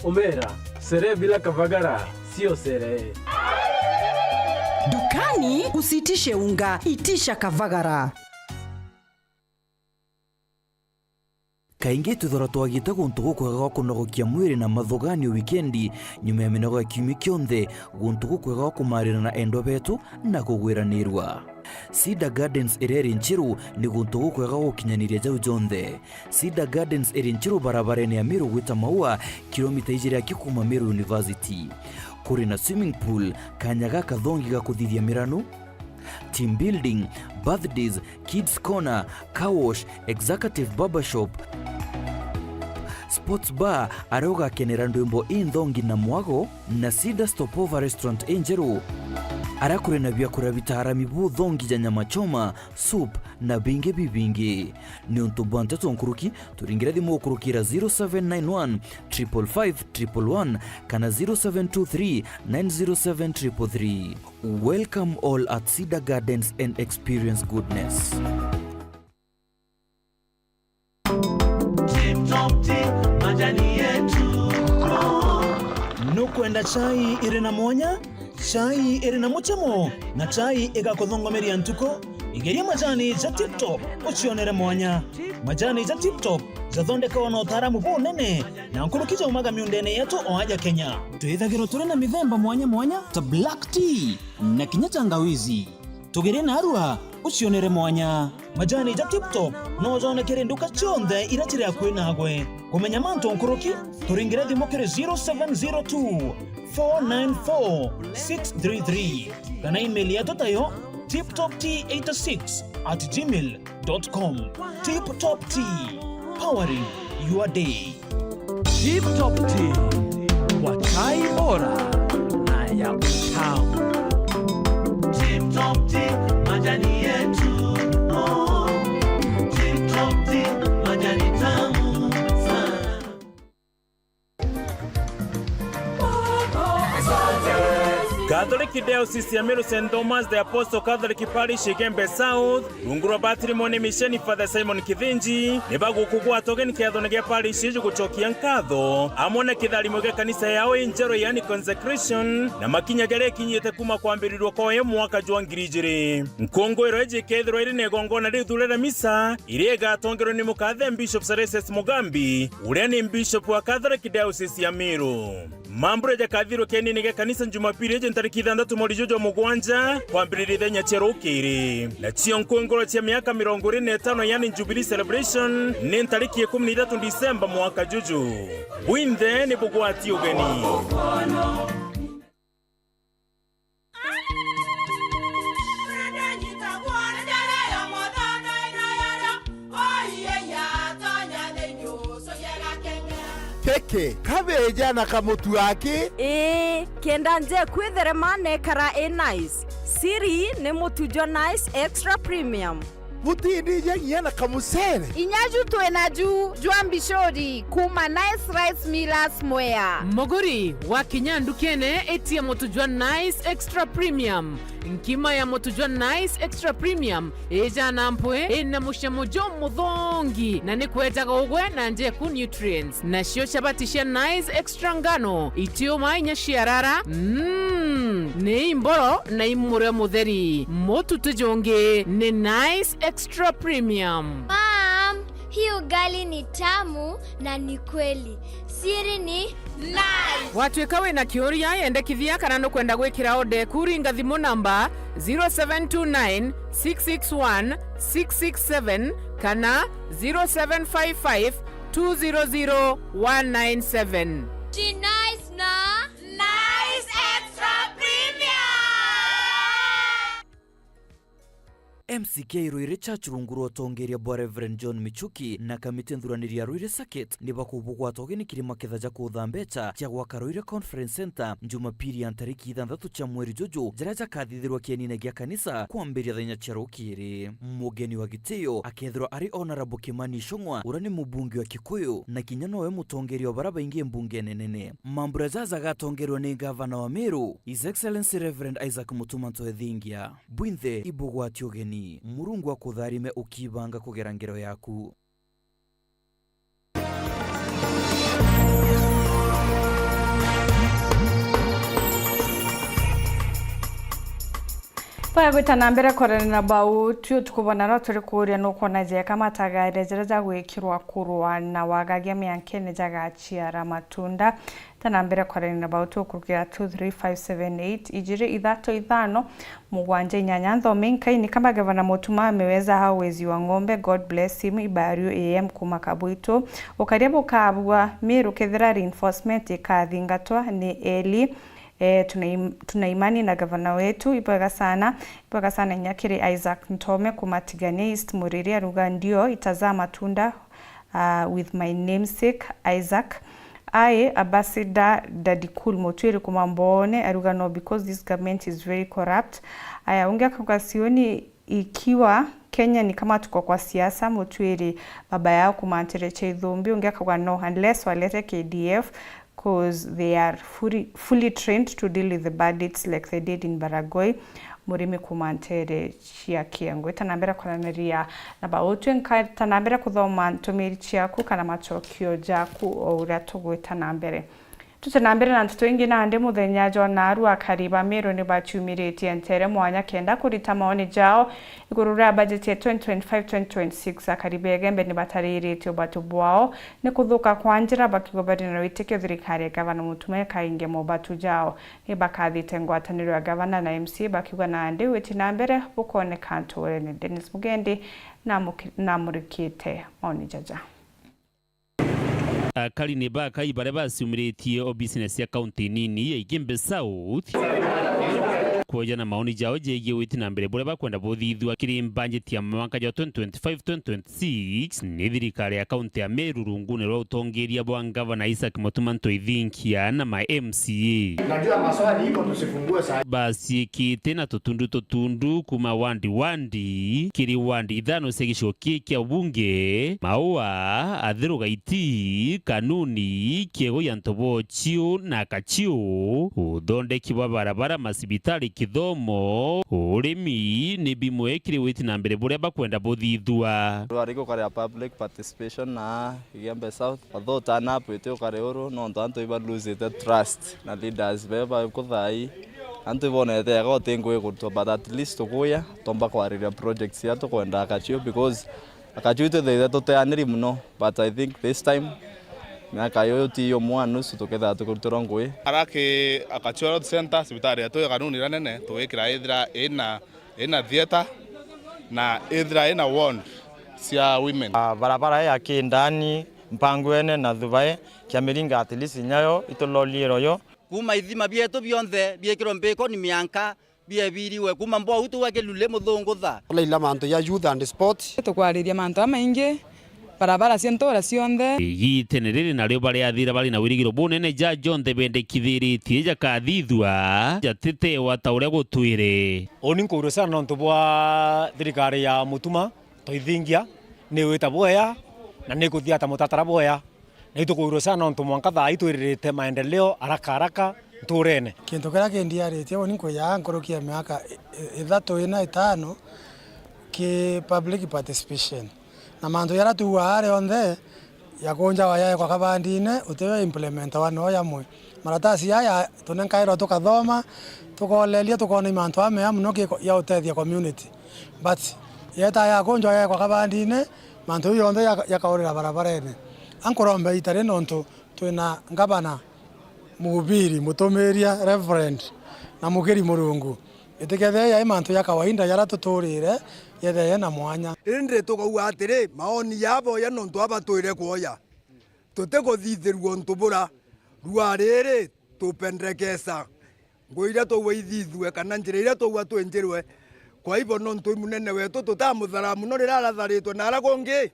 [SPEAKER 20] Omera, sherehe bila Kavagara sio sherehe.
[SPEAKER 18] Dukani usitishe unga, itisha Kavagara.
[SPEAKER 21] kaingi tuthora twagite guntu gukwega gwa kunogokia mwiri na mathuganio wikendi nyuma ya minogo ya kiumia kionthe guntu gukwega gwa kumarira na endo betu na kugwiranirwa. Cedar Gardens ireri nchiru ni guntu gukwega gukinyaniria jau jonthe. Cedar Gardens iri nchiru barabarani ya Miru gwita maua kilomita 2 akikuma Miru University. Kuri na swimming pool, kanyaga kathongi ga kuthithia miranu, team building, birthdays, kids corner, car wash, executive barbershop, sports bar aroga kenera ndwimbo inthongi na mwago na Cedar Stopover restaurant enjeru arakure na byakura bitarami thongi ja nyama choma, soup na binge bibingi. Ni untubante tonkuruki turingira thimu kurukira 0791 555 111 kana 0723 907 333. Welcome all at Cedar Gardens and experience goodness.
[SPEAKER 22] Majani yetu nukwenda chai iri na monya, chai iri na muchamo na chai igakuthongomeria ntuko igeria majani ja Tip Top uchionere mwanya. Majani ja Tip Top jathondekawa na utaramu bunene na nkurukija umaga miundene yetu o aja Kenya. Twithagirwo turi na mithemba mwanya mwanya ta black tea na kinya tangawizi. Tugerie na arua uchionere mwanya. Majani ja Tip Top no zonekere nduka chionthe iratire akwi nagwe. Kumenya manto nkuruki turingire thimu kiri 0702 494 633 kana email yetu tayo tiptoptea86@gmail.com. Tip Top Tea, powering your day.
[SPEAKER 20] Tip Top Tea, kwa chai bora na ya utamu.
[SPEAKER 22] Tip Top Tea, majani yetu. Oh, Tip Top Tea, majani tamu sana.
[SPEAKER 16] Catholic Diocese ya Meru St. Thomas the Apostle Catholic Parish Igembe South rungurwa patrimony mission Father Simon Kithinji nibagukugwa togeni kiathone gia parish iju guchokia nkatho amone kitharimo gia kanisa yao injero yani consecration na makinya gere kinyete kuma kwambirirwo kwa mwaka jwa 2000 nkongwero eje kethro iri negongona rithurera misa iri gatongerwo ni mukathe Bishop Sareses Mugambi uria ni Bishop wa Catholic Diocese ya Meru. Mambure ja kathiro kenini ge kanisa Jumapili eje ntariki 6 mweri jojo mugwanja kwambirira nyachero kiri na chio nkongoro cha miaka 45 yani Jubilee celebration ni ntariki 13 Disemba mwaka juju bwinde ni bugwati ugeni.
[SPEAKER 23] Keke kabeja na kamutu wake
[SPEAKER 6] kenda nje kwitherema nekara nice. Siri ni mutujo nice extra premium.
[SPEAKER 23] Mutindi ngia na kamusere
[SPEAKER 14] Inyaju twena jua mbishori kuma Nice Rice Millers Mwea. Moguri wa kinyandu kene etia motujua Nice Extra Premium. Nkima ya motujua Nice Extra Premium eja nampwe ena mushamojo muthongi na ni kwetaga ugwe na nje ku nutrients na shio shabatisha Nice Extra ngano itio mainya shiarara ni imboro na imure mutheri motu tujonge ni Nice Extra Premium.
[SPEAKER 24] Mom, hii ugali ni tamu na ni kweli. Siri ni nice.
[SPEAKER 14] Watwekawe na kioria yendekithia kana no kwenda gwikira ode kuringa thimu namba 0729 661 667 kana 0755 200 197.
[SPEAKER 24] Ji nice na Nice Extra Premium.
[SPEAKER 21] MCK Ruire Church rungurwa tongeria bwa Reverend John Michuki na kamiti nthuraniria Ruire Circuit nibakubugwa togeni kirima ketha ja kuthambecha cha gwaka Ruire Conference Center Jumapili ya tariki 6 cha mweri jojo jara kathithirwa kienine gia kanisa kwambiria thenya chero kiri. Mugeni wa gitio akethirwa ari Honorable Kimani Shongwa urani mubungi wa Kikuyu na kinyano we mutongeria baraba ingie mbunge nenene. Mambura zaza gatongerwa ni gavana wa Meru His Excellency Reverend Isaac Mutuma Ntwethingia. Bwinthe ibugwa tiogeni Murungu akutharime ukibanga kugera ngero yaku.
[SPEAKER 1] Paya gwitana mbere korana bau tuyo tukubona no turi kuria no kona je kama tagaire jera gwikirwa kurwa na wagagia miankene jaga chiara matunda tana mbere korana bau tukurugira 23578 ijire idhato idhano mugwanje nyanya Thominka ni kama gavana Mutuma ameweza hawezi wa ng'ombe God bless him Ibario AM kumakabuito ukaribu kabwa miru kethira reinforcement ikathingatwa ni Eli tuna imani na gavana wetu ipoga sana Nyakiri Isaac Ntome kumatigania East Muriria ruga ndio itazaa matunda with my namesake Isaac Ambassador Daddy Cool Motwiri kumambone aruga no because this government is very corrupt. Ungea kwa sioni ikiwa Kenya ni kama tuko kwa siasa Motwiri baba yao kumantereche dhumbi ungea kwa no unless walete KDF because they are fully trained to deal with the bandits like they did in Baragoi. Murimi kumantere chia kiengo itanambera kwananiria na bautu nkatanambera kuthoma ntumiri chiaku kana machokio jaku o uria tugwitanambere tutanambere na ntutu ingi na ande muthenya Jona Aru akariba Meru ni bachumirite entere mwanya kenda kurita maoni jao igurura budget ya 2025-2026 akariba egembe ni bataririte obatu bwao ni kuthuka kwa njira bakigobari na witeke thirikari gavana Mutuma kainge mo batu jao ni bakathite ngwataniro ya gavana na MC bakigwa na ande witinambere bukone kanto ni Dennis Mugendi na murikite oni jaja
[SPEAKER 2] akali ne ba kai bare ba sumiritie o business ya county nini ya Igembe South koja na maoni jao jeje witi na mbere bure bakwenda bothithwa kiri budget ya mwaka ja 2025-2026 ni thirikari ya county ya Meru rungune rwa utongeria bwa gavana Isaac Mutuma Ntwithinkia na ma MCA.
[SPEAKER 23] Najua maswali iko tusifungue saa.
[SPEAKER 2] Basi kitena tutundu kuma wandi kiri wandi ithano segisho kiki ubunge maua athiruga iti kanuni kiego ya ntobochio na kachio uthondeki wa barabara masibitari kithomo urimi ni bimwe kiri witi na mbere bure bakwenda bothithwa
[SPEAKER 3] ariko kare public participation na Igembe South although turn up wete kare oro no ntanto iba lose the trust na leaders beba kuthai antu bonete go tengo ego but at least kuya tomba kwariria projects ya to kwenda akachio because akachio to the toteaniri muno but I think this time miaka yote yo mwana nusu toketha tukurutira ngwe
[SPEAKER 4] arake akachio center sibitari ya to kanuni ranene to wekira ithra ina theater na ithra ina ward cia women
[SPEAKER 5] barabara ya kindani mpangwene na thubae kiamiringa at least nyayo itololiero yo
[SPEAKER 25] kuma ithima bieto bionthe biekiro mbeko ni mianka biebiriwe kuma mbo utu wake lule muthungutha
[SPEAKER 5] leila manto ya youth and sport
[SPEAKER 26] tukwariria manto amaingi barabara cientora cionthe
[SPEAKER 2] igitenerere nario bari athira bari na wirigiro bunene ja jonthe bendekithiritie jakathithwa jatete wataure gutwire
[SPEAKER 5] oni nkuru sana nonto bwa thirikari ya Mutuma Ntwithinkia ni wita boya na ni kuthiata mutatara boya na tukuru sana nonto mwanka thaa itwiririte maendeleo haraka nturene
[SPEAKER 27] kintu kira kindiarite oni nkoya nkorokia miaka ithatu ina itano ki public participation na manto yara tuwa are onthe ya konja waya kwa kabandine utewe implement wano yamwe maratasi haya tunenkairo tukathoma tukolelia tukona manto ame amno ya utethia community but yeta ya konja waya kwa kabandine manto yonthe yakaurira barabarene ankorombe itare nonto twina ngabana mubiri mutomeria reverend na mugeri murungu itikethe ya imanto ya kawaida yara tuturire yethe na mwanya
[SPEAKER 23] inde tukauga atiri maoni yabo ya nonto abatwire kuoya tutekuthithirwo ntubura ruariri tupendekesa ngoira tuweithithwe kana njira ira tuwa twenjirwe kwa hivyo nonto imunene wetu tutamuthara muno riraratharitwe na ara kungi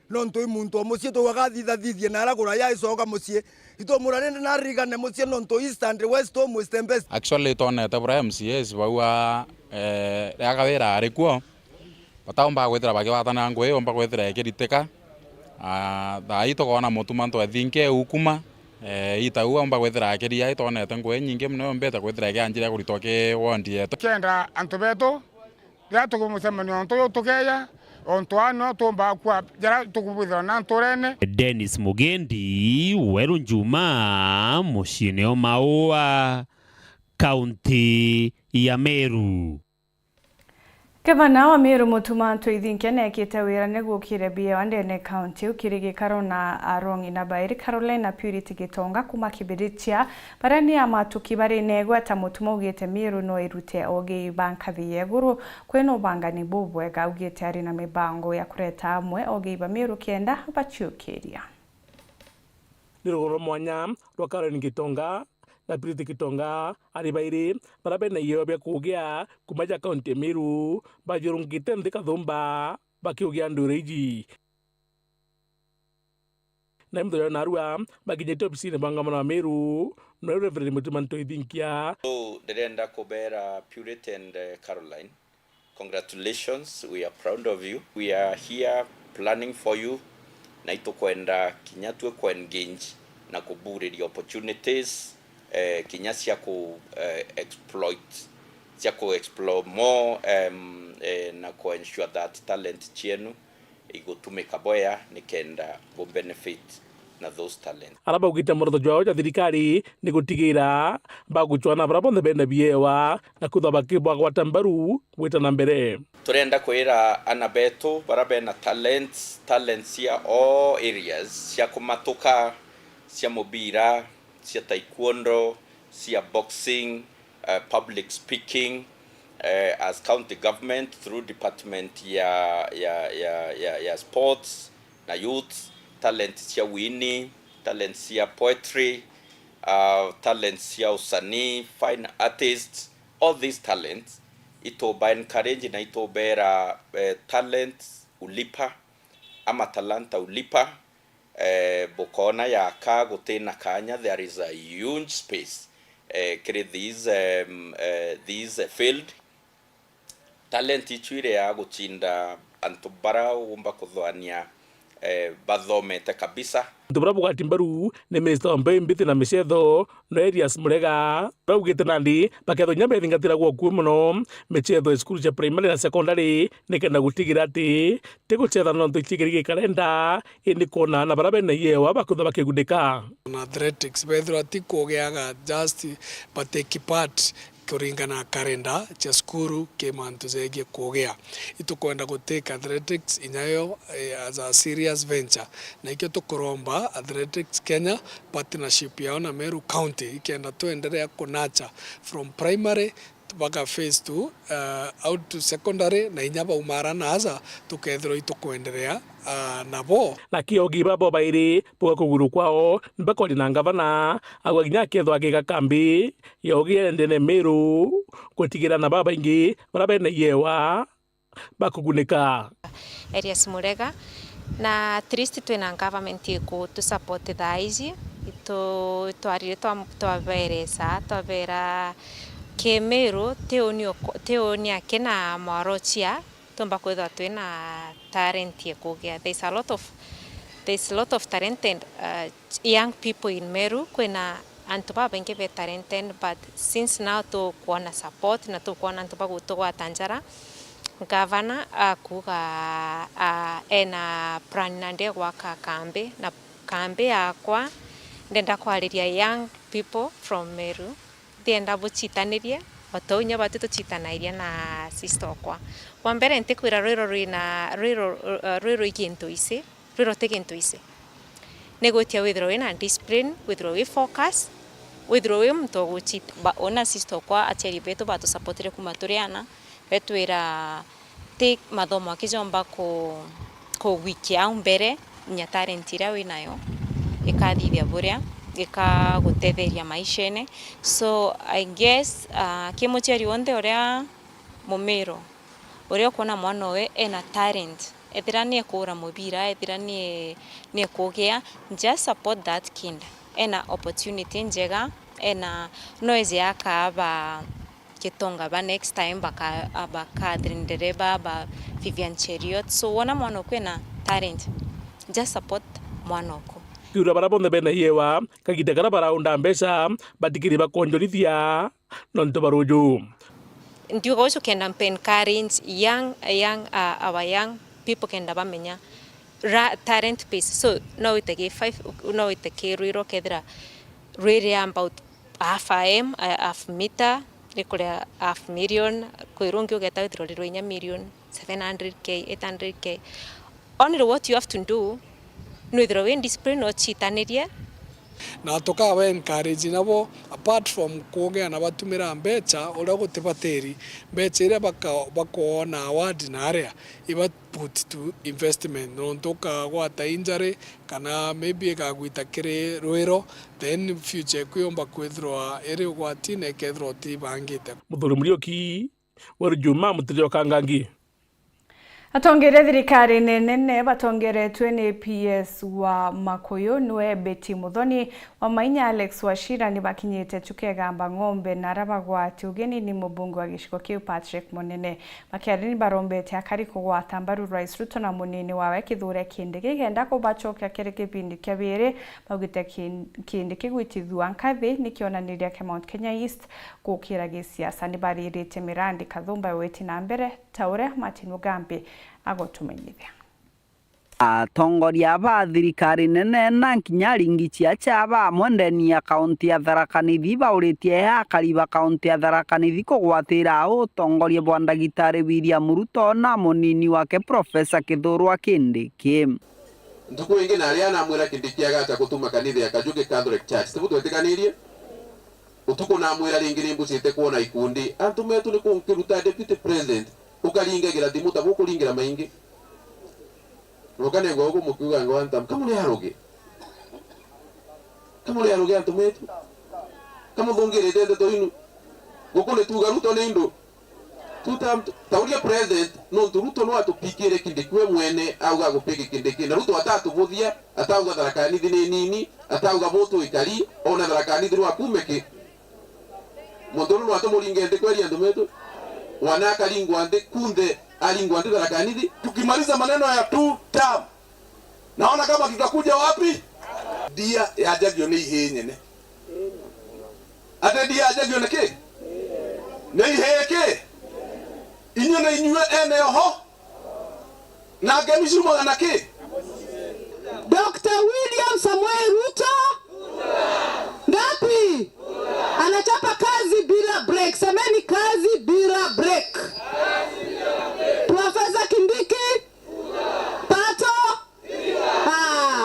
[SPEAKER 23] nonto imuntu omucie tuwagathithithie na ara kura ya icoka mucie itomurane na rigane mucie nonto east and west almost embes
[SPEAKER 28] actually tonete bra MCS baua ya kawira arikuo bataomba gwethira bakiwatana ngwe omba gwethira ekiriteka thai tukona Mutuma Ntwithinkia ukuma itau omba gwethira ekiria itonete ngwe nyingi muno mbeta gwethira ekianjira kuritwa ke wondi yetu
[SPEAKER 29] kenda antu betu ya tukumusemanio nto tukeya ontwano tomba kwa jara tukubithira na ntorene
[SPEAKER 2] Dennis Mugendi Weru Njuma mucine o Maua kaunti ya Meru.
[SPEAKER 1] Gavana wa Meru Mutuma Ntwithinkia nekite wira niguo kirebia Wandene County ukiri gikaro na Arongi na Bairi Carolina Purity Gitonga kuma Kibiritia barani amatuki bari negweta Mutuma ugite Meru no irute ogi bankathi yeguru kweno bangani bubwega ugite ari na mibango ya kureta amwe ogi ba Meru kenda bachukiria
[SPEAKER 7] nirugoro mwanya rwa Caroline Gitonga na Purity Gitonga ari bairi barabe na iyo bya kugia kumaja county Meru bajurungite ndika dhumba bakiugia ndureji na mdo na ruwa baginyete obisine bangamana wa Meru no Reverend Mutuma Ntwithinkia.
[SPEAKER 8] So derenda kubera Purity and Caroline, congratulations, we are proud of you. We are here planning for you na itokwenda kinyatwe kwa engage na kuburi opportunities kinya cia ku exploit cia ku explore more na ku ensure that talent chienu igutumika boya nikenda go benefit na those talent
[SPEAKER 7] araba ugite mordo jwao ja thirikari ni gutigira baguchwana barabo ndebenda biewa na kuthaba kibwa kwa tambaru wita na mbere
[SPEAKER 8] turenda kwira anabeto barabe na talents cia all areas cia kumatuka cia mobira cia taekwondo, cia boxing, public speaking, as county government through department ya sports na youth, talent cia wini, talent cia poetry, talent cia usanii, fine artists, all these talents itoba encourage na itobera talent ulipa ama talanta ulipa bokona ya ka gutena kanya. There is a huge space create these field talent ichwire ya guchinda antubara umba kuthwania bathomete kabisa
[SPEAKER 7] ndubra bugati mbaru ne minister wa mbembithi na michetho no Elias Murega raugite nandi baketho nyambe thingatira gwo ku muno michetho school ya primary na secondary nikenda gutigira ati tiguchetha no ntuchigirige kalenda ini kona na barabe na yewa bakutha bakigundika
[SPEAKER 9] na athletics bedro atikugeaga just but take part kuringana kalenda cha skuru kemantu zege kogea itukwenda guteka athletics inyayo as a serious venture na ikyo tukuromba Athletics Kenya partnership yao na Meru County ikienda tuendelea kunacha from primary mpaka phase 2 out to secondary na inyaba umara naza tukethero itukuendelea nabo
[SPEAKER 7] lakio gibabo bairi poka kuguru kwao mbakoli na ngavana agwaginya ketho agiga kambi yogie ndene Meru kutigira na baba ingi barabe na yewa bakugunika
[SPEAKER 10] Elias Murega na triste twina government iko to support thaizi twarire twaberesa twabera ke Meru teonia kena marochia tomba kwetha twina talent yekugia. There's a lot of talented young people in Meru kwena antuba bengi be talented, but since now to kuona support na to kuona antuba gutogwa tanjara gavana akuga ena plan nande gwaka kambe akwa ndenda kwariria young people from Meru ndenda buchitanirie batonya batuto chitanairia na sister kwa wambere ntikwira rwiro ikintu isi rwiro tekintu isi negotia withdraw na discipline withdraw focus withdraw mto guchita ba ona sister kwa acheri beto bato supportire kumaturiana betwira take mathomo akijomba ko wiki au mbere nya talent ira winayo ikathithia buria ikagutetheria maishene. So I guess kimucheri wonde uria mumiro uria kuona mwana we ena talent ethiranie kura mubira ethiranie ne kugea just support that kid ena opportunity njega ena noise yakaba Gitonga ba next time baka Drindereba ba Vivian Cheriot. So wona mwana kwena talent just support mwana ko
[SPEAKER 7] kiura barabonde bena yewa kagite gara baraunda mbesa batikiri bakonjorithia nonto baruju
[SPEAKER 10] ndio also can encourage our young people can bamenya talent piece. So now it take 5 now it take riro kedra really about half meter ni kuria $500,000 kwirungi ugeta withdraw inya million 700k 800k. Only what you have to do no withdraw in discipline or chitaniria
[SPEAKER 9] na tukawa encourage nabo apart from kuongea na batumira mbecha uria gutibatiri mbecha iria bakona award na area iba put to investment no ntoka gwata injury kana maybe gagwita kiri rwiro then future kuyomba kwithroa eri gwati na kethro ti bangite
[SPEAKER 7] Muthuri Murioki wa Juma Mutirio Kangangi.
[SPEAKER 1] Atongere thirikari nene batongeretwe ni PS wa Makuyu niwe Betty Muthoni wa Mainya Alex Wachira ni bakinyite Chukegamba Ng'ombe na rabagwati ugeni ni mubungu wa gishiko kiu Patrick Munene makiari ni barombete akari kugwata mbaru Rais Ruto na munini wawe kithure kindi gigenda kubachokia kiri kipindi kabiri bagite kindi kigwitithua nkathi nikionaniria ke Mount Kenya East gukira gisiasa ni baririte Mirandi Kathumba weti na mbere taure Martin Mugambi agotumenyithia
[SPEAKER 11] atongoria ba thirikari nene na kinyaringi cia ba mwendeni ya kaunti ya Tharaka Nithi bauritie ya kariba kaunti ya Tharaka Nithi kugwatira utongoria bwa Ndagitari William Ruto na munini wake Profesa Kithure Kindiki.
[SPEAKER 12] Ntuku ingi na aria na mwira Kindiki agata gutuma kanitha ya Kajuge Catholic Church tibutwetikanirie utuku na mwira ringi nimbusite kuona ikundi antu metu ni kunkiruta deputy president ukaringagira thimu tabu kuringira maingi rokane ngo mukiuga ngo antam kamule yaroge antu metu kamudungire dende to inu gukule tuga Ruto nindo tutam tauria president no Ruto no atupikire Kindiki we mwene auga gupiki Kindiki na Ruto atatubuthia atauga Tharaka Nithi ni nini atauga moto ikari ona Tharaka Nithi no akumeke mundu no atumuringende kweli antu metu wanaka lingwande kunde alingwande Tharaka Nithi tukimaliza maneno ya 2 term naona kama tutakuja wapi dia yajagio ni ihenyene ate dia yajagio neke ne iheke inyo na inywe ene ho na gemishu mwana ke
[SPEAKER 13] Dr. William Samuel Ruto ngapi anachapa kazi bila break. Semeni kazi bila break. Profesa Kindiki pato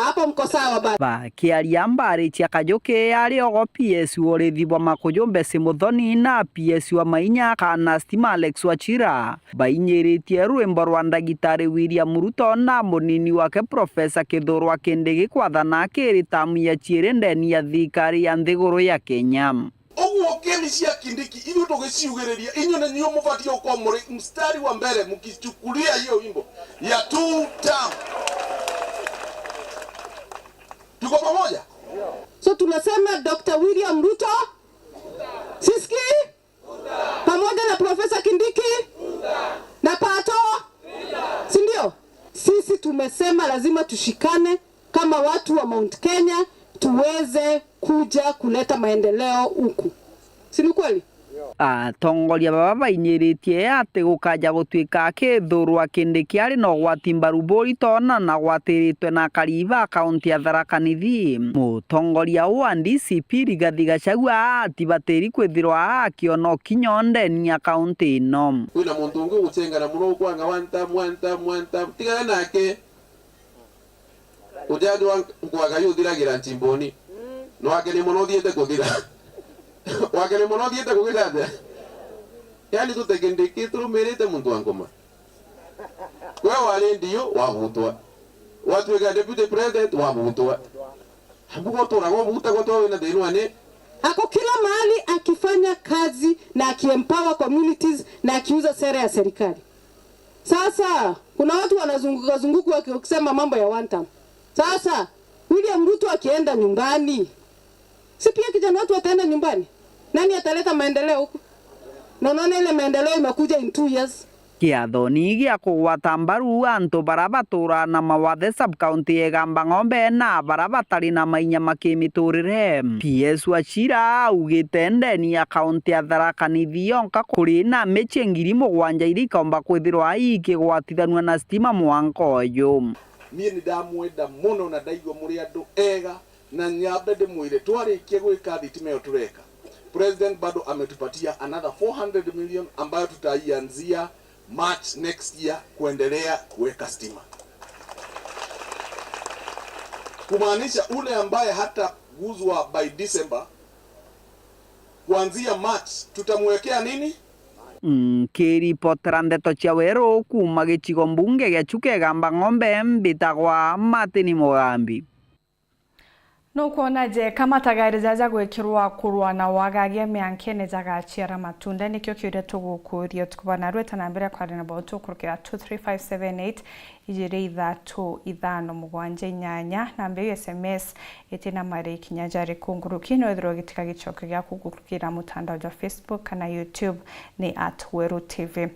[SPEAKER 13] hapo mko sawa
[SPEAKER 11] ba kiaria mbari cia Kajuke ari ogo PS worithi bwa Makuyu Betty Muthoni na PS wa Mainya kana Stima Alex Wachira bainyiritie rwimbo rwa Ndagitari William Ruto na munini wake Profesa Kithure Kindiki kwathana kiri tamu ya chire ndeni ya thirikari ya nthiguru ya Kenya.
[SPEAKER 12] Oguo kemi cia Kindiki ithu tugiciugereria inyo na nyo mubatie kwa muri mstari wa mbere mukichukulia hiyo wimbo ya 2 term. Tuko pamoja?
[SPEAKER 13] So tunasema Dr. William Ruto Siski pamoja na Profesa Kindiki na pato si ndio? Sisi tumesema lazima tushikane kama watu wa Mount Kenya tuweze kuja kuleta maendeleo huku. Si ni kweli?
[SPEAKER 11] Atongoria baba bainyiritie ati gukaja gutwika Kithure Kindiki ari no gwatimbaru borito na gwatiritwe na kariba kaunti ya Tharaka Nithi. Mutongoria wa DCP Rigathi Gachagua ati batiri kwithirwa akiono kinyonde ni kaunti ino.
[SPEAKER 12] Kwina muntu ungi gucenga na muno kwanga wanta tigana nake ujadu nkwaga yuthiragira nchimboni no akene muno thiete kuthira wakene muno thiete kugira yani tutekendeke turumerete muntu wangoma kwa wale ndio wabutwa watu wega deputy president wabutwa hambuko torago buta kwa towe na denuane
[SPEAKER 13] ako kila mahali akifanya kazi na akiempower communities na akiuza sera ya serikali. Sasa kuna watu wanazunguka wakisema mambo ya one time. Sasa William Ruto akienda nyumbani, si pia kijana watu wataenda nyumbani? Nani ataleta maendeleo huku? Na unaona ile maendeleo imekuja in 2 years.
[SPEAKER 11] Kiathoni gia kugwata mbaru antu barabatura na mawathe sub-county egamba Ng'ombe na barabatari na mainya makimiturire. PS Wachira augite ndeni ya kaunti ya Tharaka Nithi yonka kuri na meche 7,000 irikomba kwithirwa ikigwatithanwa na Stima mwanko uyu.
[SPEAKER 12] Mie ni ndamwenda muno na ndaigua muri andu ega na nyambe ndimwire twarikie gwika thitima yo tureka president bado ametupatia another 400 million ambayo tutaianzia March next year kuendelea kuweka stima. Kumaanisha ule ambaye hata guzwa by December, kuanzia March tutamwekea nini?
[SPEAKER 11] Kiripotera ndeto cia weru kuma gicigo mbunge gia Chukegamba Ng'ombe mbitagwa Martin Mugambi.
[SPEAKER 1] No kuona je kama tagari zaza gwikirwa kurwa na wagagia miankene zagachiara matunda nikyo kiure tugukurio tukubana rweta na mbere kwa rena bautu kurukira 23578 ijire ithatu ithano mugwanja inyanya na mbere SMS itina mari kinyajari kungurukino ithiro gitika gicoke gya kugurukira mutandao wa Facebook kana YouTube ni @weru.tv.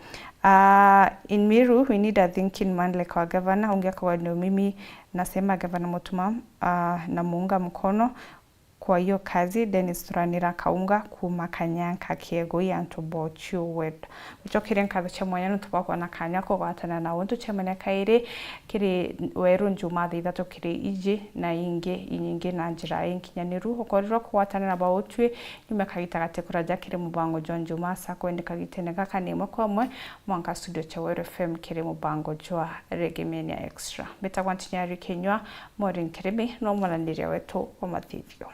[SPEAKER 1] In Miru, we need a thinking man like our governor. Ungekuwa ndio mimi nasema Governor Mutuma na muunga mkono kwa hiyo kazi. Dennis Turanira kaunga kumakanyanka kiego ya ntubochu wed mchokire nkaga chamwanya ntubakwa na kanyako gwatana na wontu chamanya kaire kiri weru njuma thithato kiri iji na inge inyinge na njira inkinyaniru hokoriro kwatana na bautwe nyume kagitagate kuraja kiri mubango John Juma sakwende kagitenega kanemo kwamwe mwanka studio cha Weru FM kiri mubango jwa Regimenia Extra betagwantinyari Kenywa Morin Kirimi no mwalandiria wetu wa mathithio.